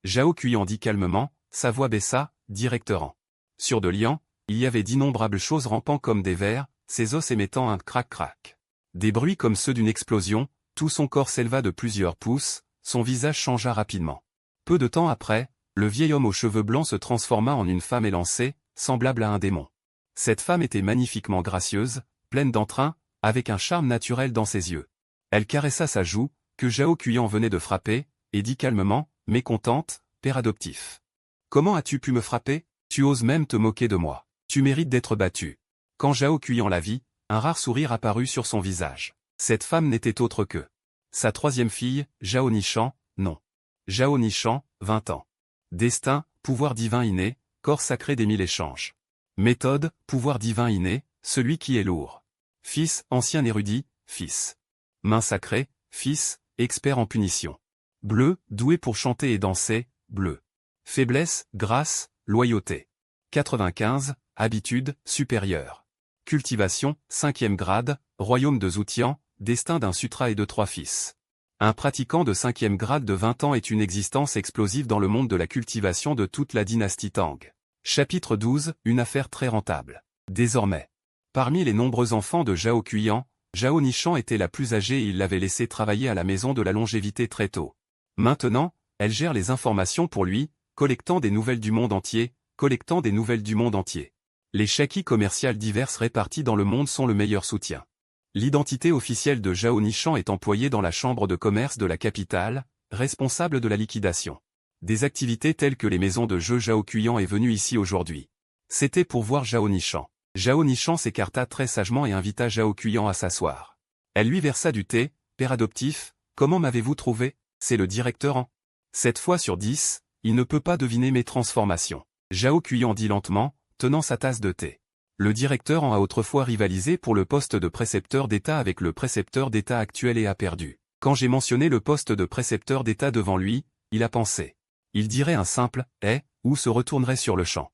Zhao Qian dit calmement, sa voix baissa, directeur. Sur de Lian, il y avait d'innombrables choses rampant comme des vers, ses os émettant un crac-crac. Des bruits comme ceux d'une explosion, tout son corps s'éleva de plusieurs pouces, son visage changea rapidement. Peu de temps après, le vieil homme aux cheveux blancs se transforma en une femme élancée, semblable à un démon. Cette femme était magnifiquement gracieuse, pleine d'entrain, avec un charme naturel dans ses yeux. Elle caressa sa joue, que Zhao Qian venait de frapper, et dit calmement, mécontente, père adoptif. Comment as-tu pu me frapper? Tu oses même te moquer de moi. Tu mérites d'être battu. Quand Zhao Qian la vit, un rare sourire apparut sur son visage. Cette femme n'était autre que sa troisième fille, Zhao Nishan, non. Zhao Nishan, 20 ans. Destin, pouvoir divin inné, corps sacré des 1000 échanges. Méthode, pouvoir divin inné, celui qui est lourd. Fils, ancien érudit, fils. Main sacrée, fils, expert en punition. Bleu, doué pour chanter et danser, bleu. Faiblesse, grâce, loyauté. 95, habitude, supérieure. Cultivation, 5e grade, royaume de Zoutian, destin d'un sutra et de 3 fils. Un pratiquant de 5e grade de 20 ans est une existence explosive dans le monde de la cultivation de toute la dynastie Tang. Chapitre 12, une affaire très rentable. Désormais, parmi les nombreux enfants de Zhao Qian, Zhao Nishan était la plus âgée et il l'avait laissée travailler à la maison de la longévité très tôt. Maintenant, elle gère les informations pour lui, collectant des nouvelles du monde entier, Les shakis commerciales diverses réparties dans le monde sont le meilleur soutien. L'identité officielle de Zhao Nishan est employée dans la chambre de commerce de la capitale, responsable de la liquidation. Des activités telles que les maisons de jeux Zhao Qian est venu ici aujourd'hui. C'était pour voir Zhao Nishan. Zhao Nishan s'écarta très sagement et invita Zhao Qian à s'asseoir. Elle lui versa du thé, père adoptif, comment m'avez-vous trouvé? C'est le directeur. 7 fois sur 10, il ne peut pas deviner mes transformations. Zhao Qian dit lentement, tenant sa tasse de thé. Le directeur a autrefois rivalisé pour le poste de précepteur d'État avec le précepteur d'État actuel et a perdu. Quand j'ai mentionné le poste de précepteur d'État devant lui, il a pensé. Il dirait un simple « eh » ou se retournerait sur le champ.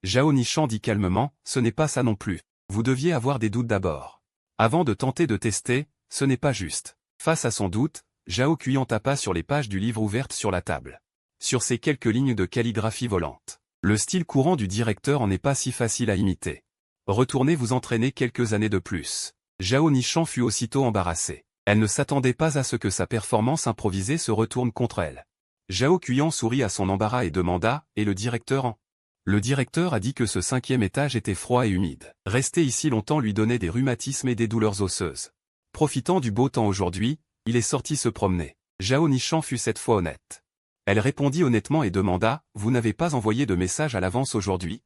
Zhao Nishan dit calmement, ce n'est pas ça non plus. Vous deviez avoir des doutes d'abord. Avant de tenter de tester, ce n'est pas juste. Face à son doute, Zhao Cuyan tapa sur les pages du livre ouvertes sur la table. Sur ces quelques lignes de calligraphie volante. Le style courant du directeur en n'est pas si facile à imiter. Retournez vous entraîner quelques années de plus. Zhao Nishan fut aussitôt embarrassée. Elle ne s'attendait pas à ce que sa performance improvisée se retourne contre elle. Zhao Cuyan sourit à son embarras et demanda, « Et le directeur en ?» Le directeur a dit que ce 5e étage était froid et humide. Rester ici longtemps lui donnait des rhumatismes et des douleurs osseuses. Profitant du beau temps aujourd'hui, il est sorti se promener. Zhao Nishan fut cette fois honnête. Elle répondit honnêtement et demanda, « Vous n'avez pas envoyé de message à l'avance aujourd'hui ?»